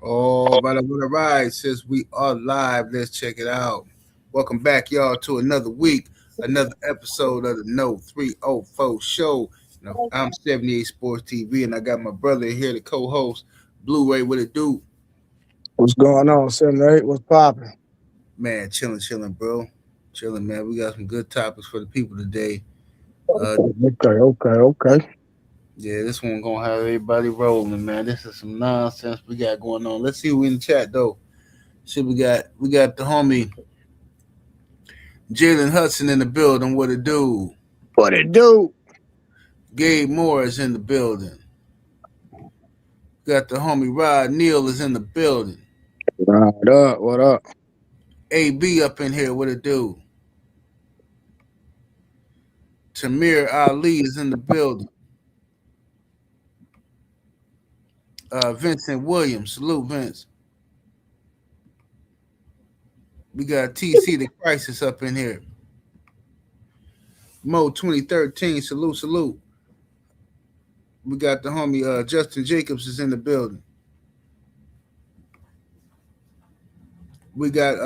Oh, but I'm gonna ride since we are live. Let's check it out. Welcome back, y'all, to another week, another episode of the No 304 Show. I'm 78 Sports TV, and I got my brother here, the co-host, Blu-ray with a dude. What's going on, 78? What's popping? Man, chilling, bro. Chilling, man. We got some good topics for the people today. Uh, Okay. yeah, this one gonna have everybody rolling, man. This is some nonsense we got going on. Let's see who in the chat though. See, we got the homie Jalen Hudson in the building. What it do? What it do? Gabe Moore is in the building. Got the homie Rod Neal is in the building. What up? What up? AB up in here. What it do? Tamir Ali is in the building. Vincent Williams. Salute, Vince. We got TC the Crisis up in here. Mo 2013. Salute. We got the homie Justin Jacobs is in the building. We got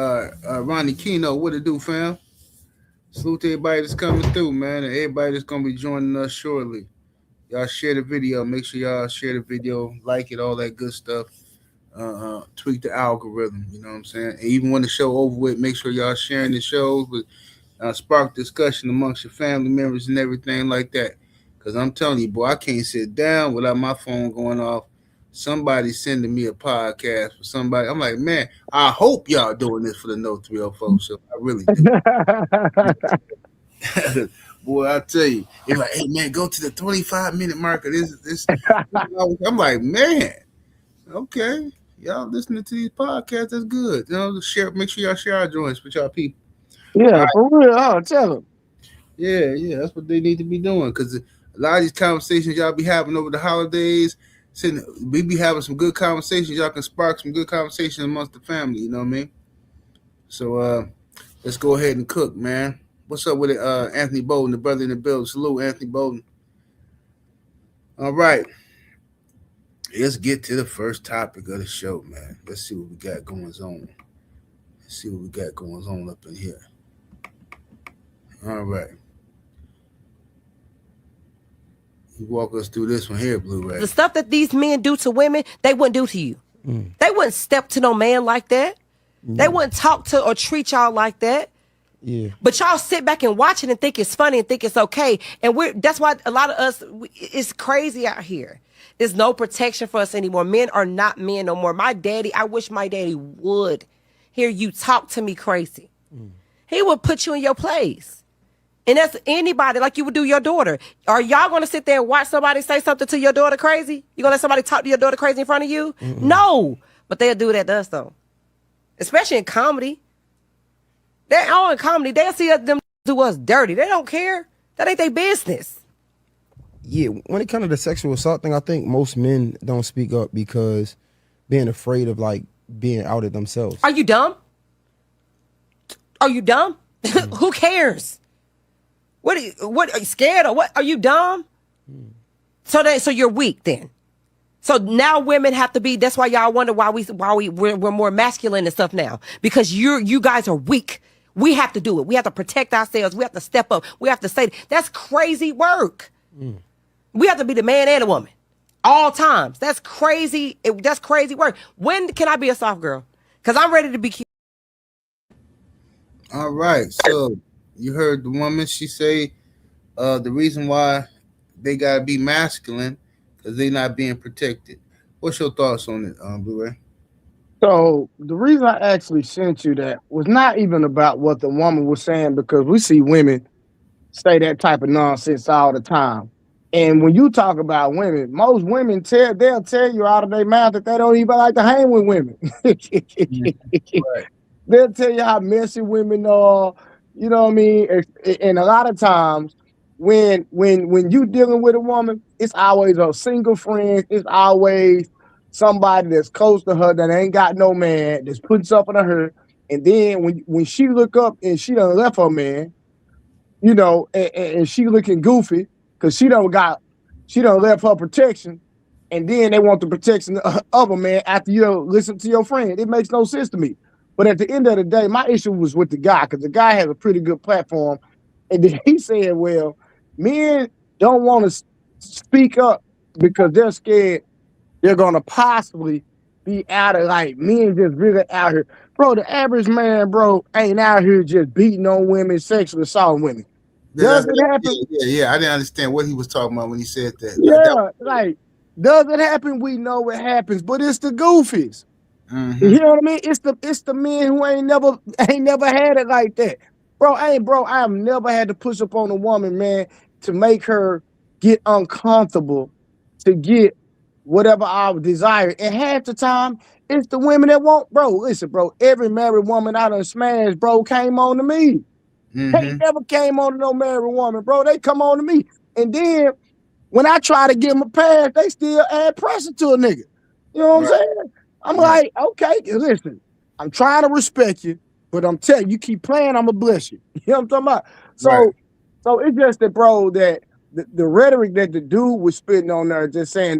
Ronnie Kino. What it do, fam? Salute to everybody that's coming through, man, and everybody that's gonna be joining us shortly. Y'all share the video. Make sure y'all share the video, like it, all that good stuff. Tweak the algorithm. You know what I'm saying? And even when the show over with, make sure y'all sharing the shows with spark discussion amongst your family members and everything like that. Cause I'm telling you, boy, I can't sit down without my phone going off. Somebody sending me a podcast for somebody. I'm like, man, I hope y'all doing this for the No 304 show. I really do. Boy, I tell you, it's like, hey man, go to the 25-minute marker. This. I'm like, man, okay, y'all listening to these podcasts, that's good. Share. Make sure y'all share our joints with y'all people. Yeah, for real. Oh, tell them. Yeah, that's what they need to be doing. Because a lot of these conversations y'all be having over the holidays, we be having some good conversations. Y'all can spark some good conversations amongst the family. You know what I mean? So let's go ahead and cook, man. What's up with it, Anthony Bolden, the brother in the building? Salute, Anthony Bolden. All right. Let's get to the first topic of the show, man. Let's see what we got going on. Up in here. All right. You walk us through this one here, Blu-ray. The stuff that these men do to women, they wouldn't do to you. They wouldn't step to no man like that. They wouldn't talk to or treat y'all like that. Yeah. But y'all sit back and watch it and think it's funny and think it's okay. And that's why a lot of us, it's crazy out here. There's no protection for us anymore. Men are not men no more. I wish my daddy would hear you talk to me crazy. He would put you in your place. And that's anybody, like you would do your daughter. Are y'all going to sit there and watch somebody say something to your daughter crazy? You going to let somebody talk to your daughter crazy in front of you? No. But they'll do that to us, though. Especially in comedy. They're all in comedy. They'll see them do us dirty. They don't care. That ain't their business. Yeah, when it comes to the sexual assault thing, I think most men don't speak up because being afraid of like being outed themselves. Are you dumb? Who cares? What are you scared or what? Are you dumb? So you're weak then. So now women have to be. That's why y'all wonder why we're more masculine and stuff now, because you guys are weak. We have to do it. We have to protect ourselves. We have to step up. We have to say that's crazy work. We have to be the man and the woman all times. That's crazy. That's crazy work. When can I be a soft girl? Because I'm ready to be cute. All right. So you heard the woman. She say the reason why they gotta be masculine because they're not being protected. What's your thoughts on it, Blu-ray? So the reason I actually sent you that was not even about what the woman was saying, because we see women say that type of nonsense all the time. And when you talk about women, most women they'll tell you out of their mouth that they don't even like to hang with women. Right. They'll tell you how messy women are. You know what I mean? And a lot of times when you dealing with a woman, it's always a single friend. It's always somebody that's close to her that ain't got no man, that's putting something on her. And then when she look up and she done left her man, you know, and she looking goofy because she done left her protection, and then they want the protection of a man after you listen to your friend. It makes no sense to me. But at the end of the day, my issue was with the guy because the guy has a pretty good platform. And then he said, well, men don't want to speak up because they're scared they're going to possibly be out of like men just really out here. Bro, the average man, bro, ain't out here just beating on women, sexually assaulting women. Does it happen? Yeah. I didn't understand what he was talking about when he said that. Yeah, like, does it happen? We know it happens, but it's the goofies. Mm-hmm. You know what I mean? It's the men who ain't never had it like that. Bro, I've never had to push up on a woman, man, to make her get uncomfortable to get whatever I desire. And half the time, it's the women that won't. Bro, listen, bro, every married woman I done smashed, bro, came on to me. Mm-hmm. They never came on to no married woman, bro. They come on to me. And then when I try to give them a pass, they still add pressure to a nigga. You know what I'm saying? I'm like, okay, listen, I'm trying to respect you, but I'm telling you, keep playing, I'm gonna bless you. You know what I'm talking about? So it's just that, bro, that the rhetoric that the dude was spitting on there, just saying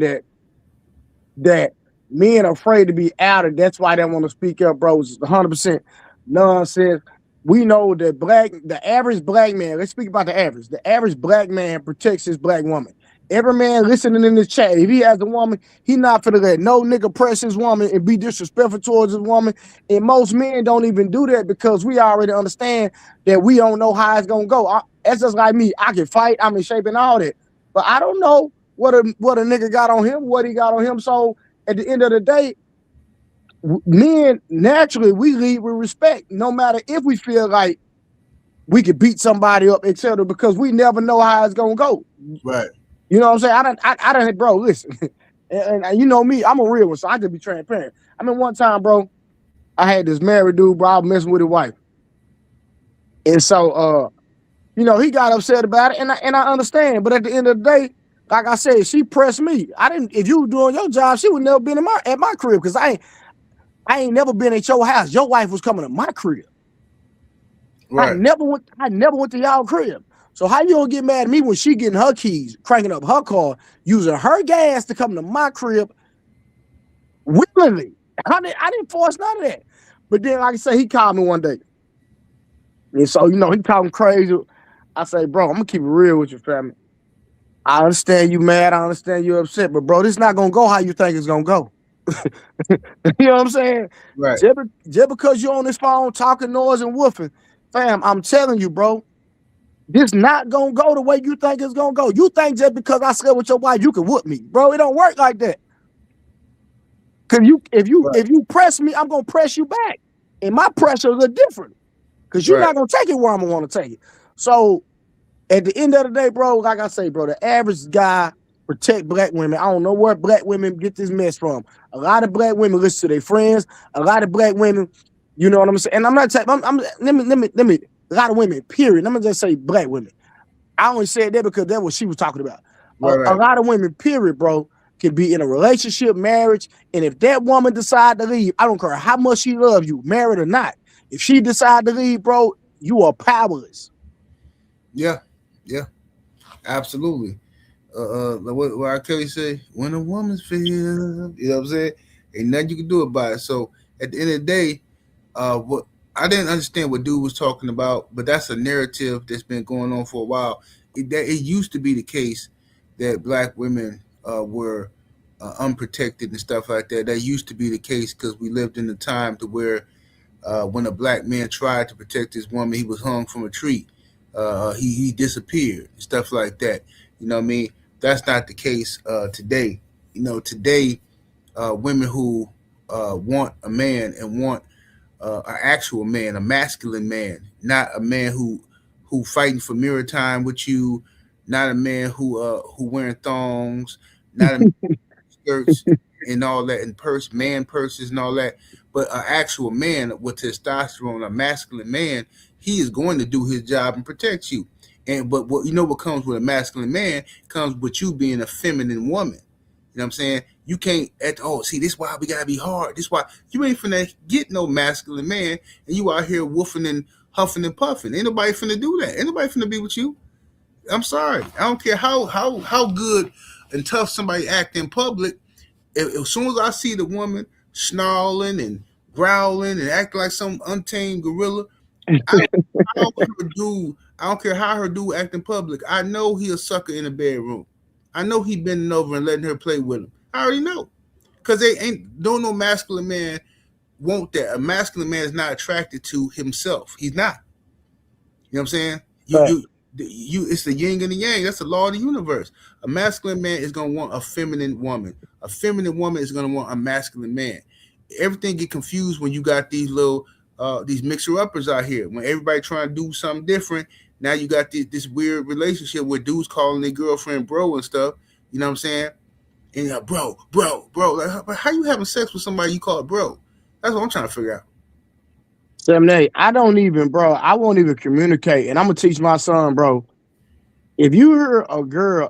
that men are afraid to be outed. That's why they want to speak up, bro. It's 100% nonsense. We know that the average black man, let's speak about the average black man protects his black woman. Every man listening in this chat, if he has a woman, he not finna let no nigga press his woman and be disrespectful towards his woman. And most men don't even do that because we already understand that we don't know how it's gonna go. That's just like me. I can fight, I'm in shape and all that. But I don't know what a nigga got on him, what he got on him. So at the end of the day, men, naturally, we lead with respect, no matter if we feel like we could beat somebody up, etc., because we never know how it's gonna go. Right. You know what I'm saying? I don't, bro, listen. and you know me, I'm a real one, so I just be transparent. I mean, one time, bro, I had this married dude, bro, I was messing with his wife. And so, you know, he got upset about it, and I understand. But at the end of the day, like I said, she pressed me. If you were doing your job, she would never been at my crib, because I ain't never been at your house. Your wife was coming to my crib. Right. I never went to y'all crib. So how you gonna get mad at me when she getting her keys, cranking up her car, using her gas to come to my crib willingly? I didn't force none of that. But then, like I say, he called me one day. And so, you know, he talking crazy. I say, bro, I'm gonna keep it real with your family. I understand you mad, I understand you upset, but bro, this not gonna go how you think it's gonna go. You know what I'm saying? Right. Just because you're on this phone talking noise and woofing, fam, I'm telling you, bro, this not gonna go the way you think it's gonna go. You think just because I slept with your wife, you can whoop me, bro? It don't work like that. Cause if you press me, I'm gonna press you back, and my pressures are different. Cause you're not gonna take it where I'm gonna want to take it. So at the end of the day, bro, like I say, bro, the average guy protect black women. I don't know where black women get this mess from. A lot of black women listen to their friends. A lot of black women, you know what I'm saying. And I'm not saying let me. A lot of women, period. Let me just say black women. I only said that because that's what she was talking about. A lot of women, period, bro, can be in a relationship, marriage, and if that woman decide to leave, I don't care how much she loves you, married or not. If she decide to leave, bro, you are powerless. Yeah, absolutely. What R. Kelly say? When a woman's feeling, you know what I'm saying? Ain't nothing you can do about it. So at the end of the day, what I didn't understand what dude was talking about, but that's a narrative that's been going on for a while. It used to be the case that black women were unprotected and stuff like that. That used to be the case because we lived in a time to where when a black man tried to protect his woman, he was hung from a tree. He disappeared, stuff like that. You know what I mean? That's not the case today. You know, today, women who want a man and want an actual man, a masculine man, not a man who fighting for mirror time with you, not a man who wearing thongs, not a man skirts and all that, and man purses and all that, but an actual man with testosterone, a masculine man. He is going to do his job and protect you. But what comes with a masculine man comes with you being a feminine woman. You know what I'm saying? You can't see, this why we gotta be hard. This why you ain't finna get no masculine man and you out here woofing and huffing and puffing. Ain't nobody finna do that. Ain't nobody finna be with you. I'm sorry. I don't care how good and tough somebody act in public. as soon as I see the woman snarling and growling and acting like some untamed gorilla, I don't care I don't care how her dude act in public. I know he a sucker in the bedroom. I know he bending over and letting her play with him. I already know. Cause they don't no masculine man want that. A masculine man is not attracted to himself. He's not. You know what I'm saying? It's the yin and the yang. That's the law of the universe. A masculine man is gonna want a feminine woman. A feminine woman is gonna want a masculine man. Everything get confused when you got these little these mixer uppers out here. When everybody trying to do something different, now you got this weird relationship where dudes calling their girlfriend bro and stuff. You know what I'm saying? And you're like, bro. Like, how you having sex with somebody you call it bro? That's what I'm trying to figure out. 7-8. I won't even communicate. And I'm gonna teach my son, bro. If you hear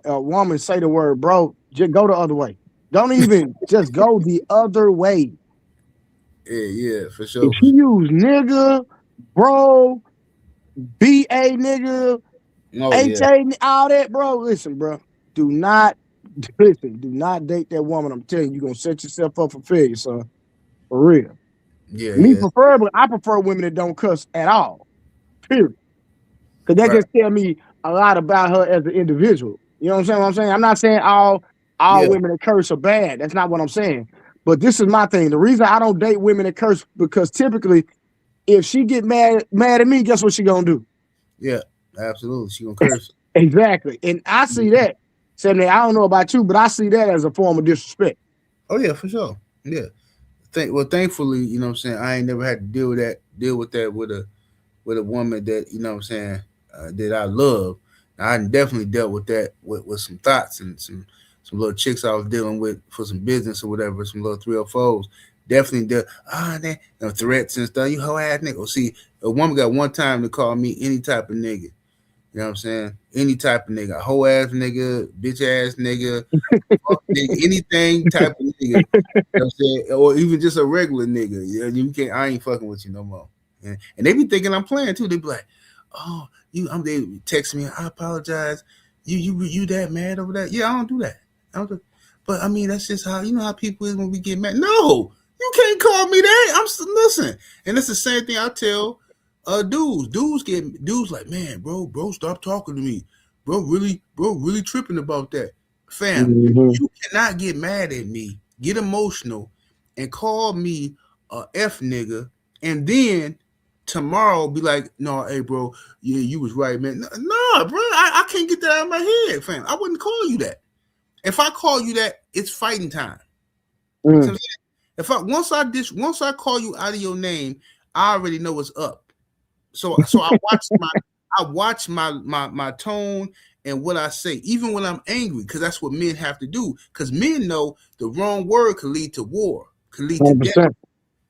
a woman say the word bro, just go the other way. Don't even just go the other way. Yeah, for sure. If you use nigga, bro, BA nigga, HA, all that, bro. Listen, bro. Do not date that woman. I'm telling you, you're gonna set yourself up for failure, son. For real. Yeah. Preferably, I prefer women that don't cuss at all. Period. Because that just tell me a lot about her as an individual. You know what I'm saying? I'm not saying all women that curse are bad. That's not what I'm saying. But this is my thing. The reason I don't date women that curse, because typically, if she get mad at me, guess what she gonna do? Yeah, absolutely. She gonna curse. Exactly. And I see that. 7-8. I don't know about you, but I see that as a form of disrespect. Oh yeah, for sure. Yeah. Thankfully, you know what I'm saying, I ain't never had to deal with that with a woman that, you know what I'm saying, that I love. I definitely dealt with that with some thoughts and some little chicks I was dealing with for some business or whatever, some little 304s. Definitely dealt threats and stuff. You hoe ass nigga. See, a woman got one time to call me any type of nigga. You know what I'm saying? Any type of nigga, hoe ass nigga, bitch ass nigga, nigga, anything type of nigga. You know what I'm saying? Or even just a regular nigga. You can't. I ain't fucking with you no more. And they be thinking I'm playing too. They be like, "Oh, they text me. I apologize. You that mad over that? Yeah, I don't do that. But I mean, that's just how how people is when we get mad. No, you can't call me that. Listen, and it's the same thing I tell dudes like, man, bro, stop talking to me. Bro, really tripping about that. Fam, you cannot get mad at me, get emotional, and call me a F nigga, and then tomorrow be like, no, hey, bro, yeah, you was right, man. No, bro, I can't get that out of my head, fam. I wouldn't call you that. If I call you that, it's fighting time. If once I call you out of your name, I already know what's up. So I watch my tone and what I say, even when I'm angry, because that's what men have to do. Because men know the wrong word could lead to war, could lead to death. You know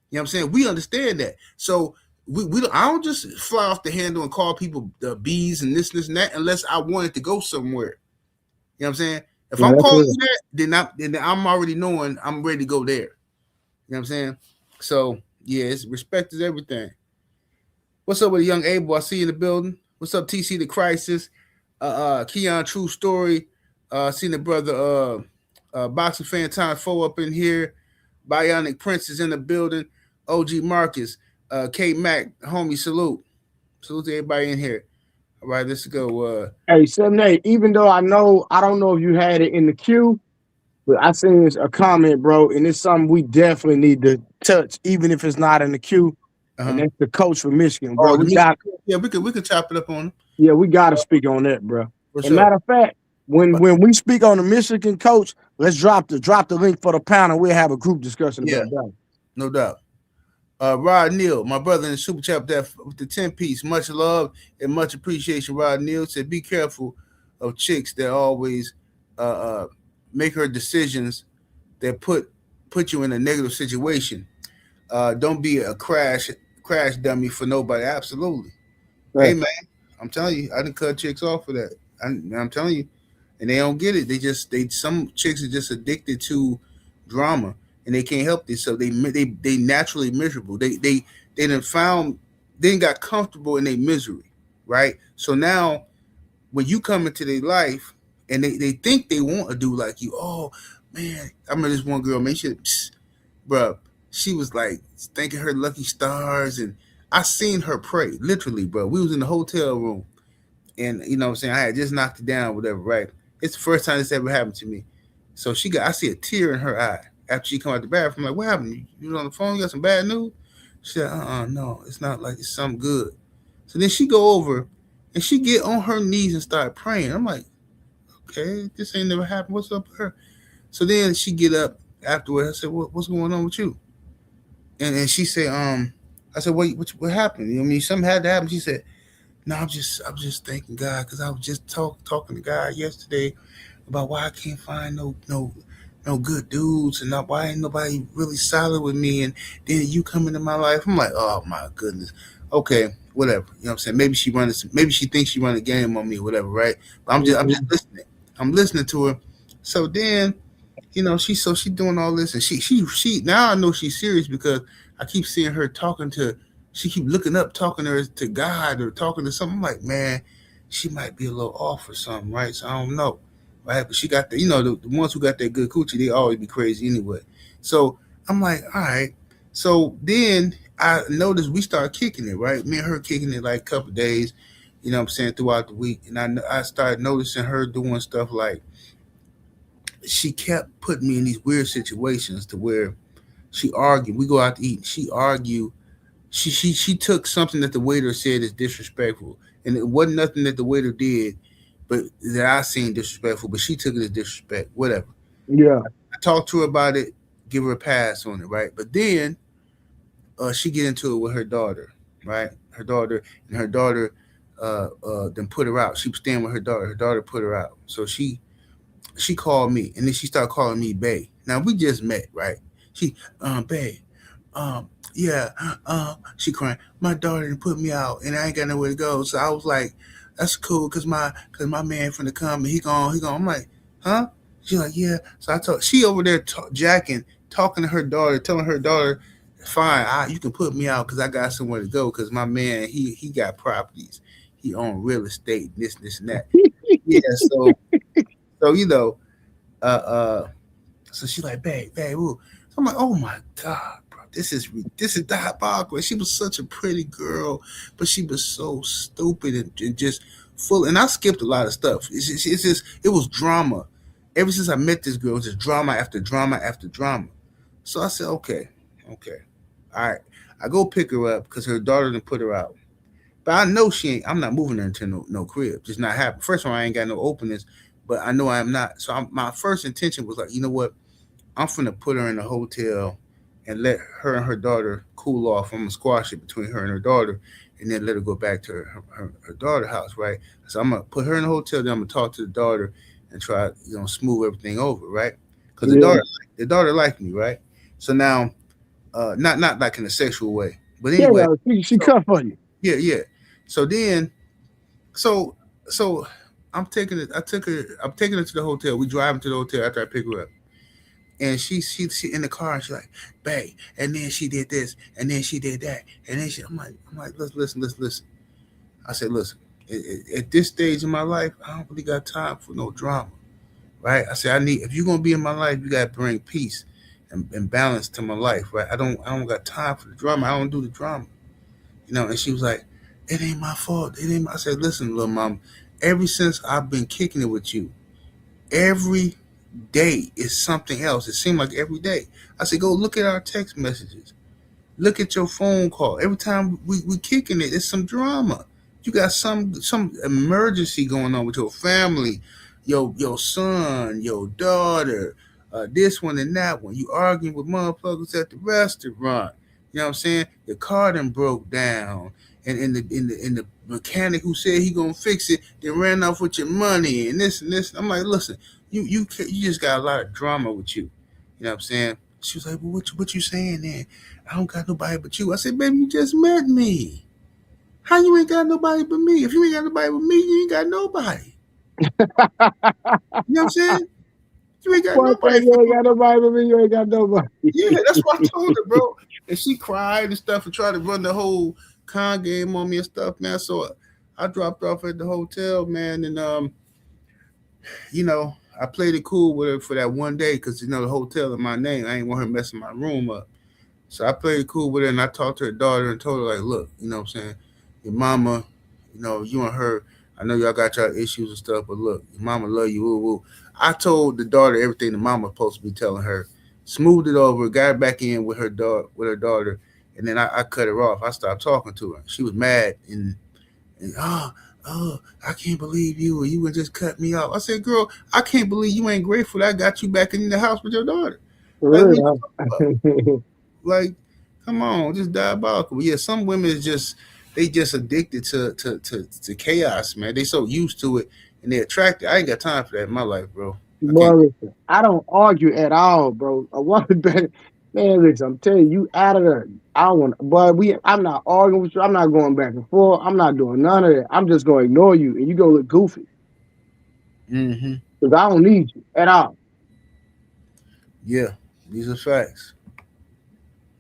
what I'm saying? We understand that. So I don't just fly off the handle and call people bees and this and that unless I wanted to go somewhere. You know what I'm saying? If I'm calling you that, then I'm already knowing I'm ready to go there. You know what I'm saying? So yeah, it's respect is everything. What's up with the young Abel? I see you in the building. What's up, TC the Crisis? Keon True Story. Seen the brother Boxing Fan Time 4 up in here. Bionic Prince is in the building. OG Marcus. K Mac, homie, salute. Salute to everybody in here. All right, let's go. Hey, 7-8, even though I don't know if you had it in the queue, but I seen a comment, bro, and it's something we definitely need to touch, even if it's not in the queue. And that's the coach from Michigan, bro. We could chop it up on him. Yeah, we got to speak on that, bro. And matter of fact, when we speak on the Michigan coach, let's drop the link for the panel. We'll have a group discussion about that. No doubt. Rod Neal, my brother in the super chat with the 10-piece. Much love and much appreciation. Rod Neal said, be careful of chicks that always make her decisions that put you in a negative situation. Don't be a crash dummy for nobody. Absolutely. Right. Hey man, I'm telling you, I didn't cut chicks off for that. I'm telling you, and they don't get it. Some chicks are just addicted to drama, and they can't help this. So they naturally miserable. They got comfortable in their misery, right? So now, when you come into their life and they think they want to do like you, oh, man, I remember this one girl, man, bro, she was like thanking her lucky stars, and I seen her pray, literally, bro. We was in the hotel room, and you know what I'm saying, I had just knocked it down, whatever, right? It's the first time this ever happened to me. So I see a tear in her eye after she come out the bathroom. I'm like, what happened? You was on the phone? You got some bad news? She said, no, it's not like it's something good. So then she go over and she get on her knees and start praying. I'm like, okay, this ain't never happened. What's up with her? So then she get up afterward. I said, what's going on with you? And she said, I said, what happened? You know what I mean? Something had to happen. She said, no, I'm just thanking God because I was just talking to God yesterday about why I can't find no good dudes and not why ain't nobody really solid with me, and then you come into my life. I'm like, oh my goodness. Okay, whatever. You know what I'm saying? Maybe she thinks she run a game on me or whatever, right? But I'm just listening. I'm listening to her. So then, she doing all this, and she now I know she's serious because I keep seeing her she keep looking up, talking to God or talking to something. I'm like, man, she might be a little off or something, right? So I don't know, right? But she got the ones who got that good coochie, they always be crazy anyway. So I'm like, all right. So then I noticed we started kicking it, right? Me and her kicking it like a couple of days, you know what I'm saying, throughout the week. And I started noticing her doing stuff like she kept putting me in these weird situations to where she argued. We go out to eat. She argued. She took something that the waiter said is disrespectful, and it wasn't nothing that the waiter did, but that I seen disrespectful. But she took it as disrespect. Whatever. Yeah. I talked to her about it, give her a pass on it, right? But then she get into it with her daughter, right? Her daughter then put her out. She was staying with her daughter. Her daughter put her out. So she called me, and then she started calling me Bay. Now we just met, right? She, Bay, um, yeah, she crying. My daughter didn't put me out, and I ain't got nowhere to go. So I was like, that's cool, cause my man finna come, and he gone. I'm like, huh? She like, yeah. So I told she over there jacking, talking to her daughter, telling her daughter, fine, you can put me out, cause I got somewhere to go, cause my man he got properties, he owned real estate, this and that. Yeah, so uh, uh, so she like, babe, ooh. So I'm like, oh my God, bro, this is diabolical. She was such a pretty girl, but she was so stupid and just full. And I skipped a lot of stuff. It's just it was drama. Ever since I met this girl, it was just drama after drama after drama. So I said, okay, all right. I go pick her up because her daughter didn't put her out. But I know she ain't. I'm not moving her into no crib. Just not happening. First of all, I ain't got no openings, but I know I am not. So my first intention was like, you know what? I'm finna put her in a hotel and let her and her daughter cool off. I'm gonna squash it between her and her daughter, and then let her go back to her daughter's house, right? So I'm gonna put her in a hotel. Then I'm gonna talk to the daughter and try, smooth everything over, right? Because Yeah. the daughter liked me, right? So now, not like in a sexual way, but Yeah. anyway. She So cut for you. yeah. So then, so so I'm taking it. I'm taking her to the hotel. We driving to the hotel after I pick her up, and she in the car. And she's like, "Babe," and then she did this, and then she did that, and then I'm like, listen. I said, listen. At this stage in my life, I don't really got time for no drama, right? I said, if you're gonna be in my life, you gotta bring peace and balance to my life, right? I don't got time for the drama. I don't do the drama. And she was like, it ain't my fault. It ain't my. I said, listen, little mom, ever since I've been kicking it with you, every day is something else. It seemed like every day. I said, go look at our text messages. Look at your phone call. Every time we kicking it, it's some drama. You got some emergency going on with your family, your son, your daughter, this one and that one. You arguing with motherfuckers at the restaurant. You know what I'm saying? Your car done broke down, and the mechanic who said he gonna fix it, then ran off with your money and this and this. I'm like, listen, you just got a lot of drama with you. You know what I'm saying? She was like, well, what you saying then? I don't got nobody but you. I said, baby, you just met me. How you ain't got nobody but me? If you ain't got nobody but me, you ain't got nobody. You know what I'm saying? You ain't got One nobody thing you for ain't no. got nobody with me, you ain't got nobody. Yeah, that's what I told her, bro. And she cried and stuff and tried to run the whole con game on me and stuff, man. So I dropped off at the hotel, man, and you know, I played it cool with her for that one day because the hotel in my name. I ain't want her messing my room up. So I played it cool with her, and I talked to her daughter and told her like, look, what I'm saying, your mama, you and her. I know y'all got y'all issues and stuff, but look, your mama love you. Woo woo. I told the daughter everything the mama supposed to be telling her. Smoothed it over, got her back in with her daughter, and then I cut her off. I stopped talking to her. She was mad and I can't believe you, or you would just cut me off. I said, girl, I can't believe you ain't grateful that I got you back in the house with your daughter. Like, what you For talking about? real. Like, come on, just diabolical. But yeah, some women is just addicted to chaos, man. They so used to it and they attracted. I ain't got time for that in my life, bro. I Boy, can't. listen, I don't argue at all, bro. A woman better, man. Listen, I'm telling you, out of there. I don't want, boy. I'm not arguing with you. I'm not going back and forth. I'm not doing none of that. I'm just going to ignore you, and you go look goofy Mm-hmm. because I don't need you at all. Yeah, these are facts.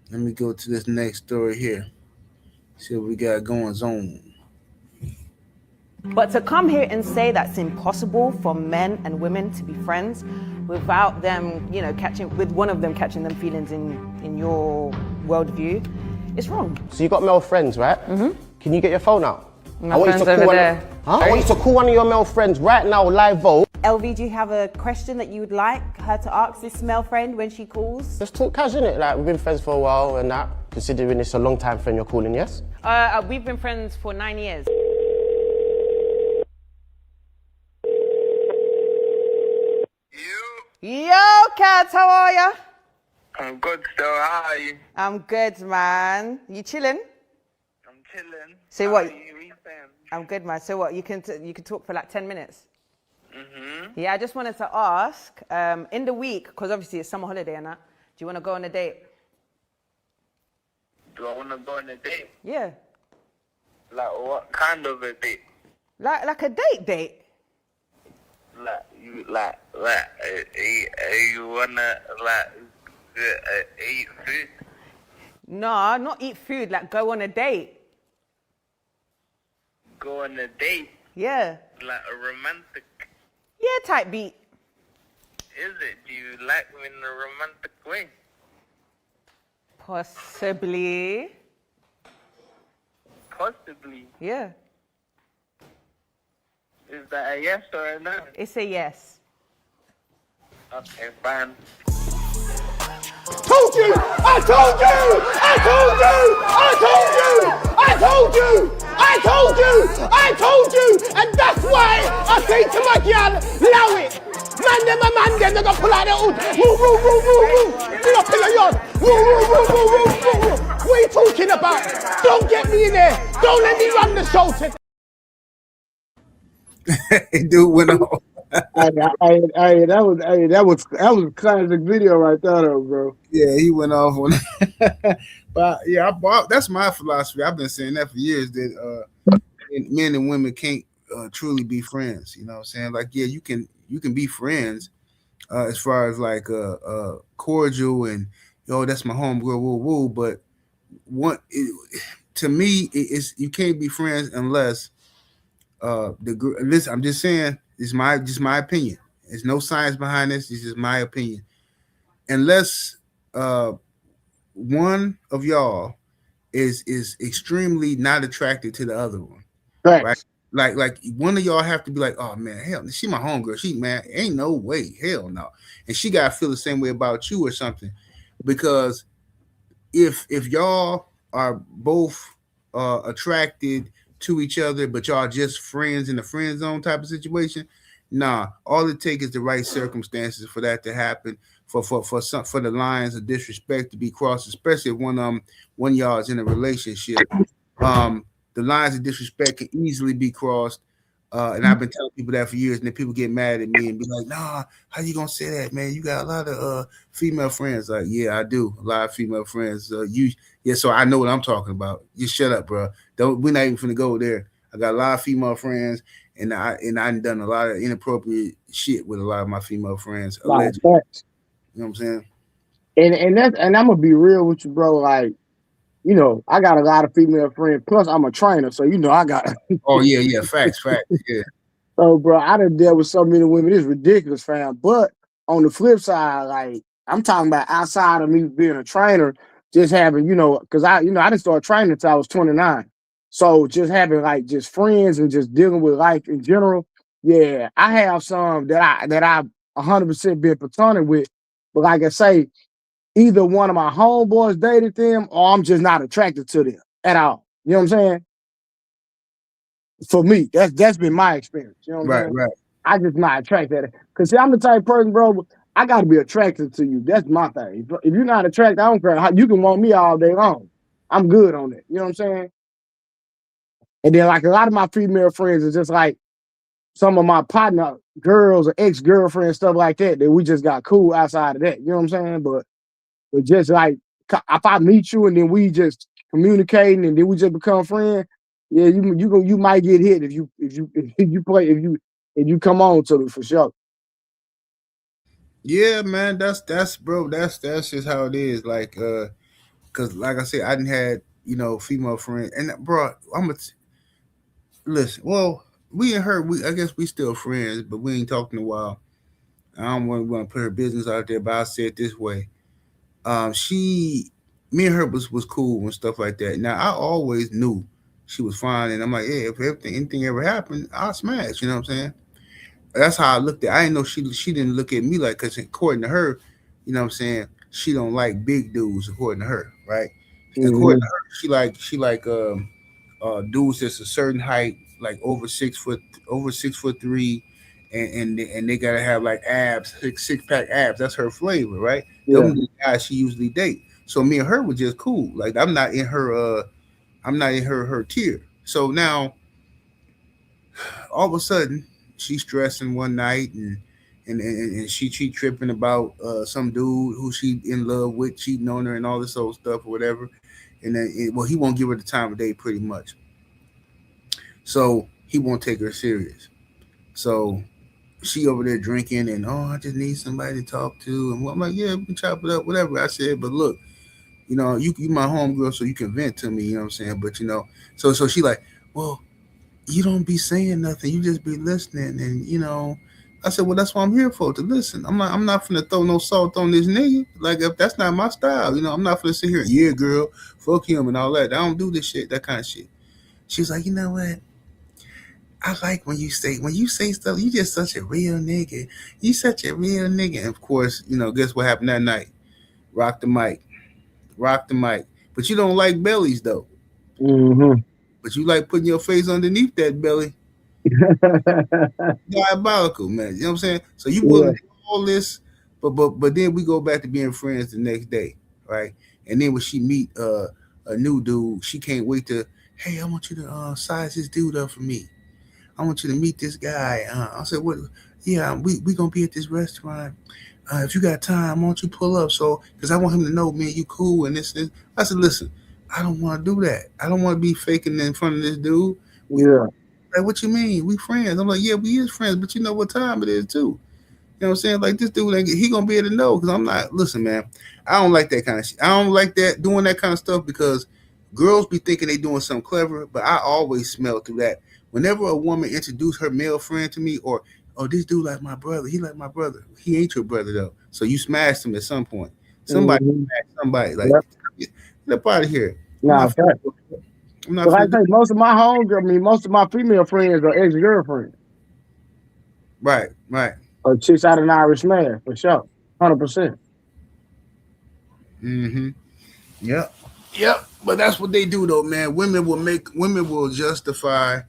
Let me go to this next story here. See what we got going on. But to come here and say that's impossible for men and women to be friends without them, with one of them catching them feelings in your worldview, it's wrong. So you got male friends, right? Mm-hmm. Can you get your phone out? My friend's over there. I want you to call one of your male friends right now, live vote. LV, do you have a question that you would like her to ask this male friend when she calls? Just talk cash, innit? Like, we've been friends for a while and that. Considering it's a long time friend you're calling, yes? We've been friends for 9 years. Yo, Kat, how are ya? I'm good, so how are you? I'm good, man. You chilling? I'm chilling. Say How what? are you? What you saying? I'm good, man. So what? You can talk for like 10 minutes. Mm-hmm. Yeah, I just wanted to ask, in the week, because obviously it's summer holiday and that, do you want to go on a date? Do I want to go on a date? Yeah. Like, what kind of a date? Like a date? You wanna, eat food? No, not eat food, like go on a date. Go on a date? Yeah. Like a romantic? Yeah, type beat. Is it? Do you like me in a romantic way? Possibly. Possibly. Yeah. Is that a yes or a no? It's a yes. Okay, fine. Told you! I told you! I told you! I told you! I told you! I told you! I told you! And that's why I say to my girl, allow it! Man, they're gonna pull out their hood. Woo, woo, woo, woo, woo! You know, pull your woo, woo, woo, woo, woo, woo, woo! What are you talking about? Don't get me in there! Don't let me run the show today! Dude went off. That was a classic video right there, though, bro. Yeah, he went off on that. But yeah, that's my philosophy. I've been saying that for years that men and women can't truly be friends. You know what I'm saying? Like, yeah, you can be friends as far as like cordial and that's my homegirl, woo woo. But to me, it's you can't be friends unless listen. I'm just saying, it's my opinion. There's no science behind this. This is my opinion. Unless one of y'all is extremely not attracted to the other one, Thanks. right? Like one of y'all have to be like, oh man, hell, she my homegirl. She man, ain't no way, hell no. And she gotta feel the same way about you or something, because if y'all are both attracted to each other, but y'all just friends in the friend zone type of situation, nah. All it takes is the right circumstances for that to happen. For the lines of disrespect to be crossed, especially if one y'all is in a relationship. The lines of disrespect can easily be crossed. And I've been telling people that for years, and then people get mad at me and be like, nah, how you gonna say that, man? You got a lot of female friends. Like, yeah, I do. A lot of female friends. So I know what I'm talking about. Just shut up, bro. We're not even finna go there. I got a lot of female friends, and I done a lot of inappropriate shit with a lot of my female friends. Allegedly. You know what I'm saying? And I'm gonna be real with you, bro. Like, I got a lot of female friends. Plus, I'm a trainer, so I got. Oh yeah, facts, yeah. Oh, bro, I done dealt with so many women. It's ridiculous, fam. But on the flip side, like I'm talking about outside of me being a trainer, just having, because I didn't start training until I was 29. So just having like just friends and just dealing with life in general. Yeah, I have some that I 100% been platonic with. But like I say, either one of my homeboys dated them or I'm just not attracted to them at all. You know what I'm saying? For me, that's been my experience. You know what I'm Right, saying? right. I just not attracted. Cause see, I'm the type of person, bro. I gotta be attracted to you. That's my thing. If you're not attracted, I don't care. You can want me all day long. I'm good on it. You know what I'm saying? And then like a lot of my female friends is just like some of my partner girls or ex-girlfriends, stuff like that, that we just got cool outside of that. You know what I'm saying? But just like if I meet you and then we just communicating and then we just become friends, yeah, you might get hit if you come on to it for sure. Yeah, man. That's bro. That's just how it is. Like, cause like I said, I didn't had female friends, and bro, listen. Well, we and her, I guess we still friends, but we ain't talking in a while. I don't want to put her business out there, but I'll say it this way. She, me and her was cool and stuff like that. Now I always knew she was fine, and I'm like, yeah, if anything ever happened, I'll smash. You know what I'm saying? That's how I looked at. I didn't know she didn't look at me like, because according to her, you know what I'm saying, she don't like big dudes. According to her, right? According Mm-hmm. to her, she like dudes that's a certain height, like over 6'3", and they gotta have like abs, six pack abs. That's her flavor, right? Them Yeah. are the guys she usually date. So me and her were just cool. Like I'm not in her tier. So now all of a sudden she's stressing one night, and she tripping about some dude who she in love with cheating on her and all this old stuff or whatever. And then well, he won't give her the time of day pretty much. So he won't take her serious. So she over there drinking, and I just need somebody to talk to. And I'm like, yeah, we can chop it up, whatever. I said, but look, you my homegirl, so you can vent to me. You know what I'm saying? But so she like, well, you don't be saying nothing. You just be listening, and I said, well, that's what I'm here for, to listen. I'm not finna throw no salt on this nigga. Like, if that's not my style, I'm not finna sit here, yeah, girl, fuck him and all that. I don't do this shit, that kind of shit. She was like, you know what? I like when you say stuff. You just such a real nigga. You such a real nigga. And of course, guess what happened that night? Rock the mic, rock the mic. But you don't like bellies though. Mm-hmm. But you like putting your face underneath that belly. Diabolical, man. You know what I'm saying? So you Yeah. willing to do all this, but then we go back to being friends the next day, right? And then when she meet a new dude, she can't wait to, hey, I want you to size this dude up for me. I want you to meet this guy. I said, what? Yeah, we gonna be at this restaurant. If you got time, why don't you pull up? So, because I want him to know, man, you cool and this. I said, listen, I don't want to do that. I don't want to be faking in front of this dude. We Yeah. like, what you mean? We friends? I'm like, yeah, we is friends, but you know what time it is too. You know what I'm saying? Like, this dude, he gonna be able to know, because I'm not. Listen, man, I don't like that kind of shit. I don't like that, doing that kind of stuff, because girls be thinking they doing something clever, but I always smell through that. Whenever a woman introduced her male friend to me, or this dude like my brother, he like my brother. He ain't your brother though. So you smashed him at some point. Somebody Mm-hmm. smashed somebody. Like, Yep. get up out of here. I'm Nah, not. fact. I'm not But like finna I do. say, most of my female friends are ex-girlfriends Right, right. or chicks out of an Irish man for sure. 100%. Mm-hmm. Yep. Yep. But that's what they do though, man. Women will justify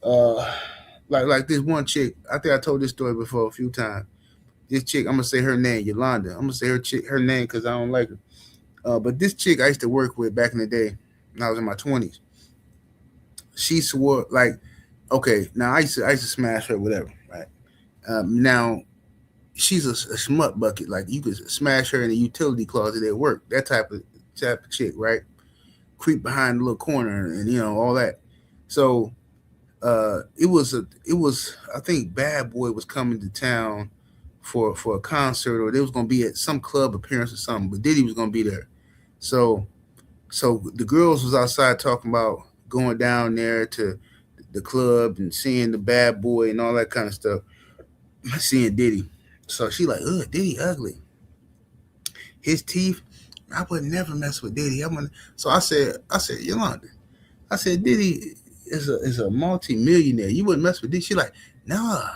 uh like this one chick. I think I told this story before a few times. This chick, I'm gonna say her name, Yolanda. I'm gonna say her name because I don't like her. But this chick I used to work with back in the day when I was in my 20s. She swore like, okay, now I used to smash her, whatever, right? Now she's a smut bucket. Like, you could smash her in a utility closet at work. That type of chick, right? Creep behind the little corner and all that. So it was I think Bad Boy was coming to town for a concert, or they was gonna be at some club appearance or something, but Diddy was gonna be there. So the girls was outside talking about going down there to the club and seeing the bad boy and all that kind of stuff. Seeing Diddy. So she like, ugh, Diddy ugly. His teeth, I would never mess with Diddy. So I said, Yolanda, I said, Diddy is a multi-millionaire. You wouldn't mess with Diddy. She like, nah,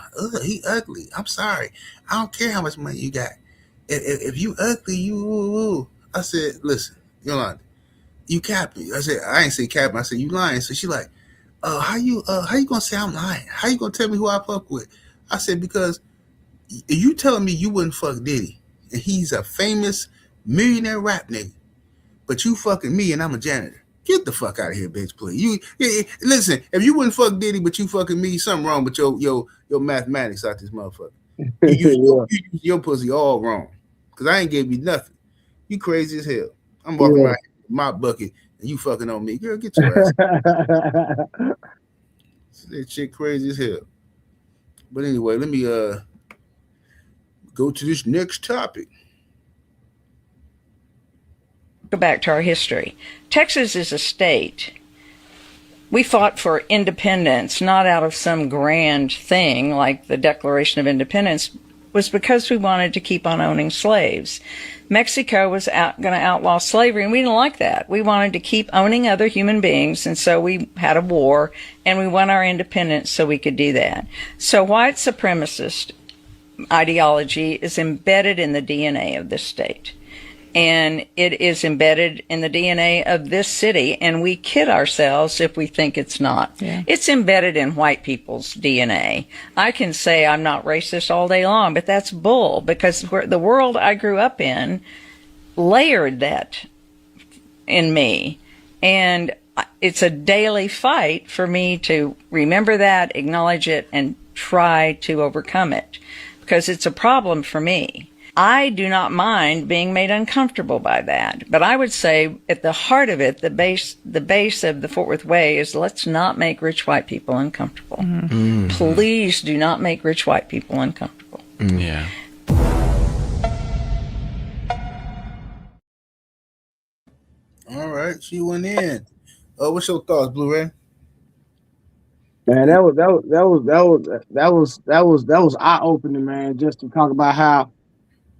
he ugly. I'm sorry. I don't care how much money you got. If you ugly, you. I said, listen, Yolanda, you capping. I said, I ain't say capping. I said, you lying. So she like, how you gonna say I'm lying? How you gonna tell me who I fuck with? I said, because you telling me you wouldn't fuck Diddy, and he's a famous millionaire rap nigga, but you fucking me and I'm a janitor. Get the fuck out of here, bitch, please. Listen, if you wouldn't fuck Diddy, but you fucking me, something wrong with your mathematics out this motherfucker. You use your pussy all wrong. Cause I ain't gave you nothing. You crazy as hell. I'm walking around with my bucket and you fucking on me. Girl, get your ass. That shit crazy as hell. But anyway, let me go to this next topic. Go back to our history. Texas is a state. We fought for independence, not out of some grand thing like the Declaration of Independence, was because we wanted to keep on owning slaves. Mexico was going to outlaw slavery, and we didn't like that. We wanted to keep owning other human beings, and so we had a war, and we won our independence so we could do that. So white supremacist ideology is embedded in the DNA of this state. And it is embedded in the DNA of this city, and we kid ourselves if we think it's not. Yeah. It's embedded in white people's DNA. I can say I'm not racist all day long, but that's bull, because the world I grew up in layered that in me. And it's a daily fight for me to remember that, acknowledge it, and try to overcome it, because it's a problem for me. I do not mind being made uncomfortable by that. But I would say at the heart of it, the base of the Fort Worth Way is let's not make rich white people uncomfortable. Mm-hmm. Please do not make rich white people uncomfortable. Yeah. All right, she went in. What's your thoughts, Blu-ray? Man, that was eye opening, man. Just to talk about how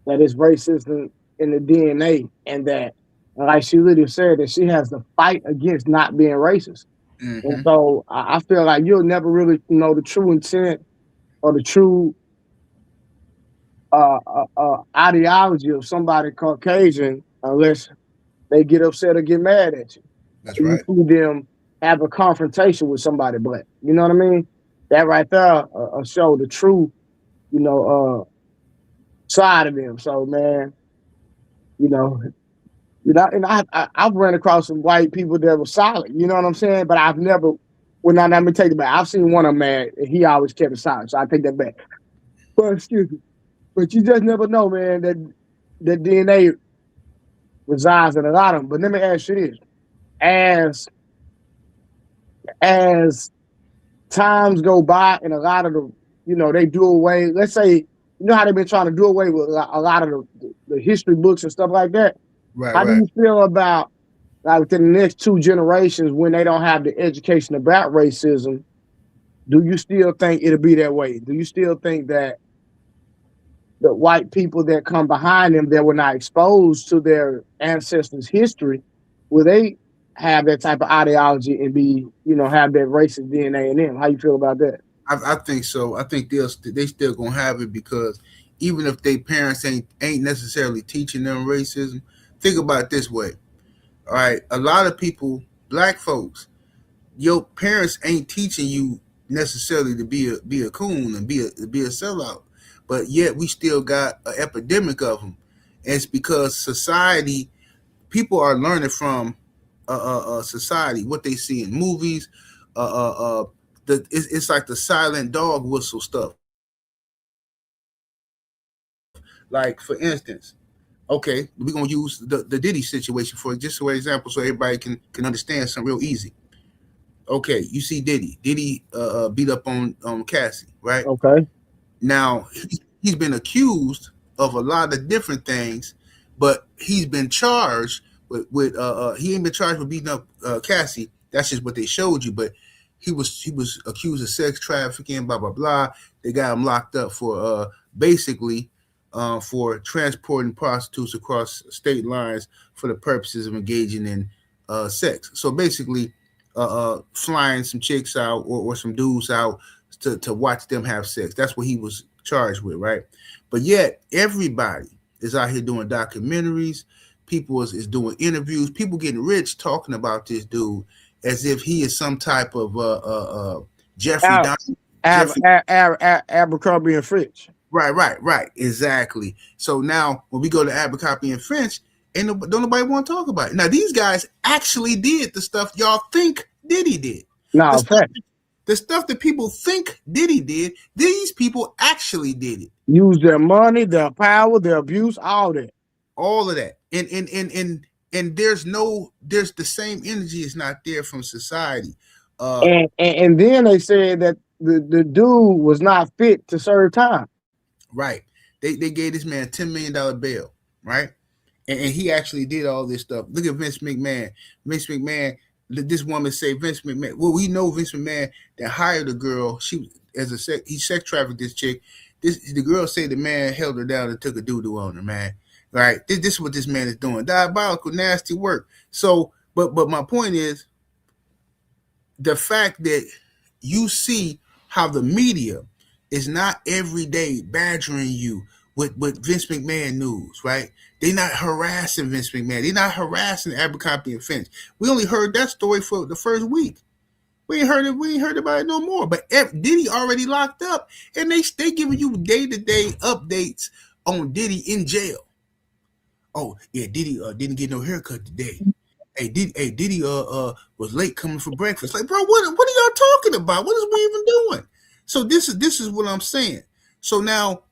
that is racism in the DNA, and that, like she literally said, that she has to fight against not being racist. Mm-hmm. And so I feel like you'll never really know the true intent or the true ideology of somebody Caucasian unless they get upset or get mad at you. That's right. You see them have a confrontation with somebody black. You know what I mean? That right there show the true, side of them. So, man, and I've run across some white people that were solid. You know what I'm saying? But I've never. Well, now let me take it back. I've seen one of them, man. He always kept it silent, so I take that back. But excuse me. But you just never know, man. That DNA resides in a lot of them. But let me ask you this: as times go by, and a lot of the, they do away. Let's say. You know how they've been trying to do away with a lot of the history books and stuff like that? Right. How do you feel about, like, within the next 2 generations when they don't have the education about racism? Do you still think it'll be that way? Do you still think that the white people that come behind them that were not exposed to their ancestors' history, will they have that type of ideology and be, have that racist DNA in them? How you feel about that? I think so. I think they still gonna have it, because even if their parents ain't necessarily teaching them racism, think about it this way. All right, a lot of people, black folks, your parents ain't teaching you necessarily to be a coon and be a sellout, but yet we still got an epidemic of them. And it's because society, people are learning from society, what they see in movies, it's like the silent dog whistle stuff. Like, for instance, okay, we're gonna use the Diddy situation for just for example, so everybody can understand something real easy. Okay, you see Diddy beat up on Cassie, right? Okay. Now he's been accused of a lot of different things, but he's been charged with he ain't been charged with beating up Cassie. That's just what they showed you, but he was accused of sex trafficking, blah blah blah. They got him locked up for basically for transporting prostitutes across state lines for the purposes of engaging in sex. So basically, flying some chicks out or some dudes out to watch them have sex. That's what he was charged with, right? But yet everybody is out here doing documentaries. People is doing interviews. People getting rich talking about this dude as if he is some type of Jeffrey Abercrombie and Fitch. Right. Exactly. So now when we go to Abercrombie and Fitch, don't nobody want to talk about it. Now these guys actually did the stuff y'all think Diddy did. No, the stuff that people think Diddy did, these people actually did it. Use their money, their power, their abuse, all that. All of that. And there's the same energy is not there from society. And then they said that the dude was not fit to serve time. Right. They gave this man $10 million bail, right? And he actually did all this stuff. Look at Vince McMahon. Vince McMahon, this woman say Vince McMahon. Well, we know Vince McMahon that hired a girl. He sex trafficked this chick. The girl said the man held her down and took a doo-doo on her, man. Right? This is what this man is doing. Diabolical, nasty work. So, but my point is the fact that you see how the media is not every day badgering you with Vince McMahon news, right? They're not harassing Vince McMahon. They're not harassing Abercrombie and Fitch. We only heard that story for the first week. We ain't heard about it no more. But Diddy already locked up, and they giving you day-to-day updates on Diddy in jail. Oh yeah, Diddy didn't get no haircut today. Hey, Diddy was late coming for breakfast. Like, bro, what are y'all talking about? What is we even doing? So this is what I'm saying. So now,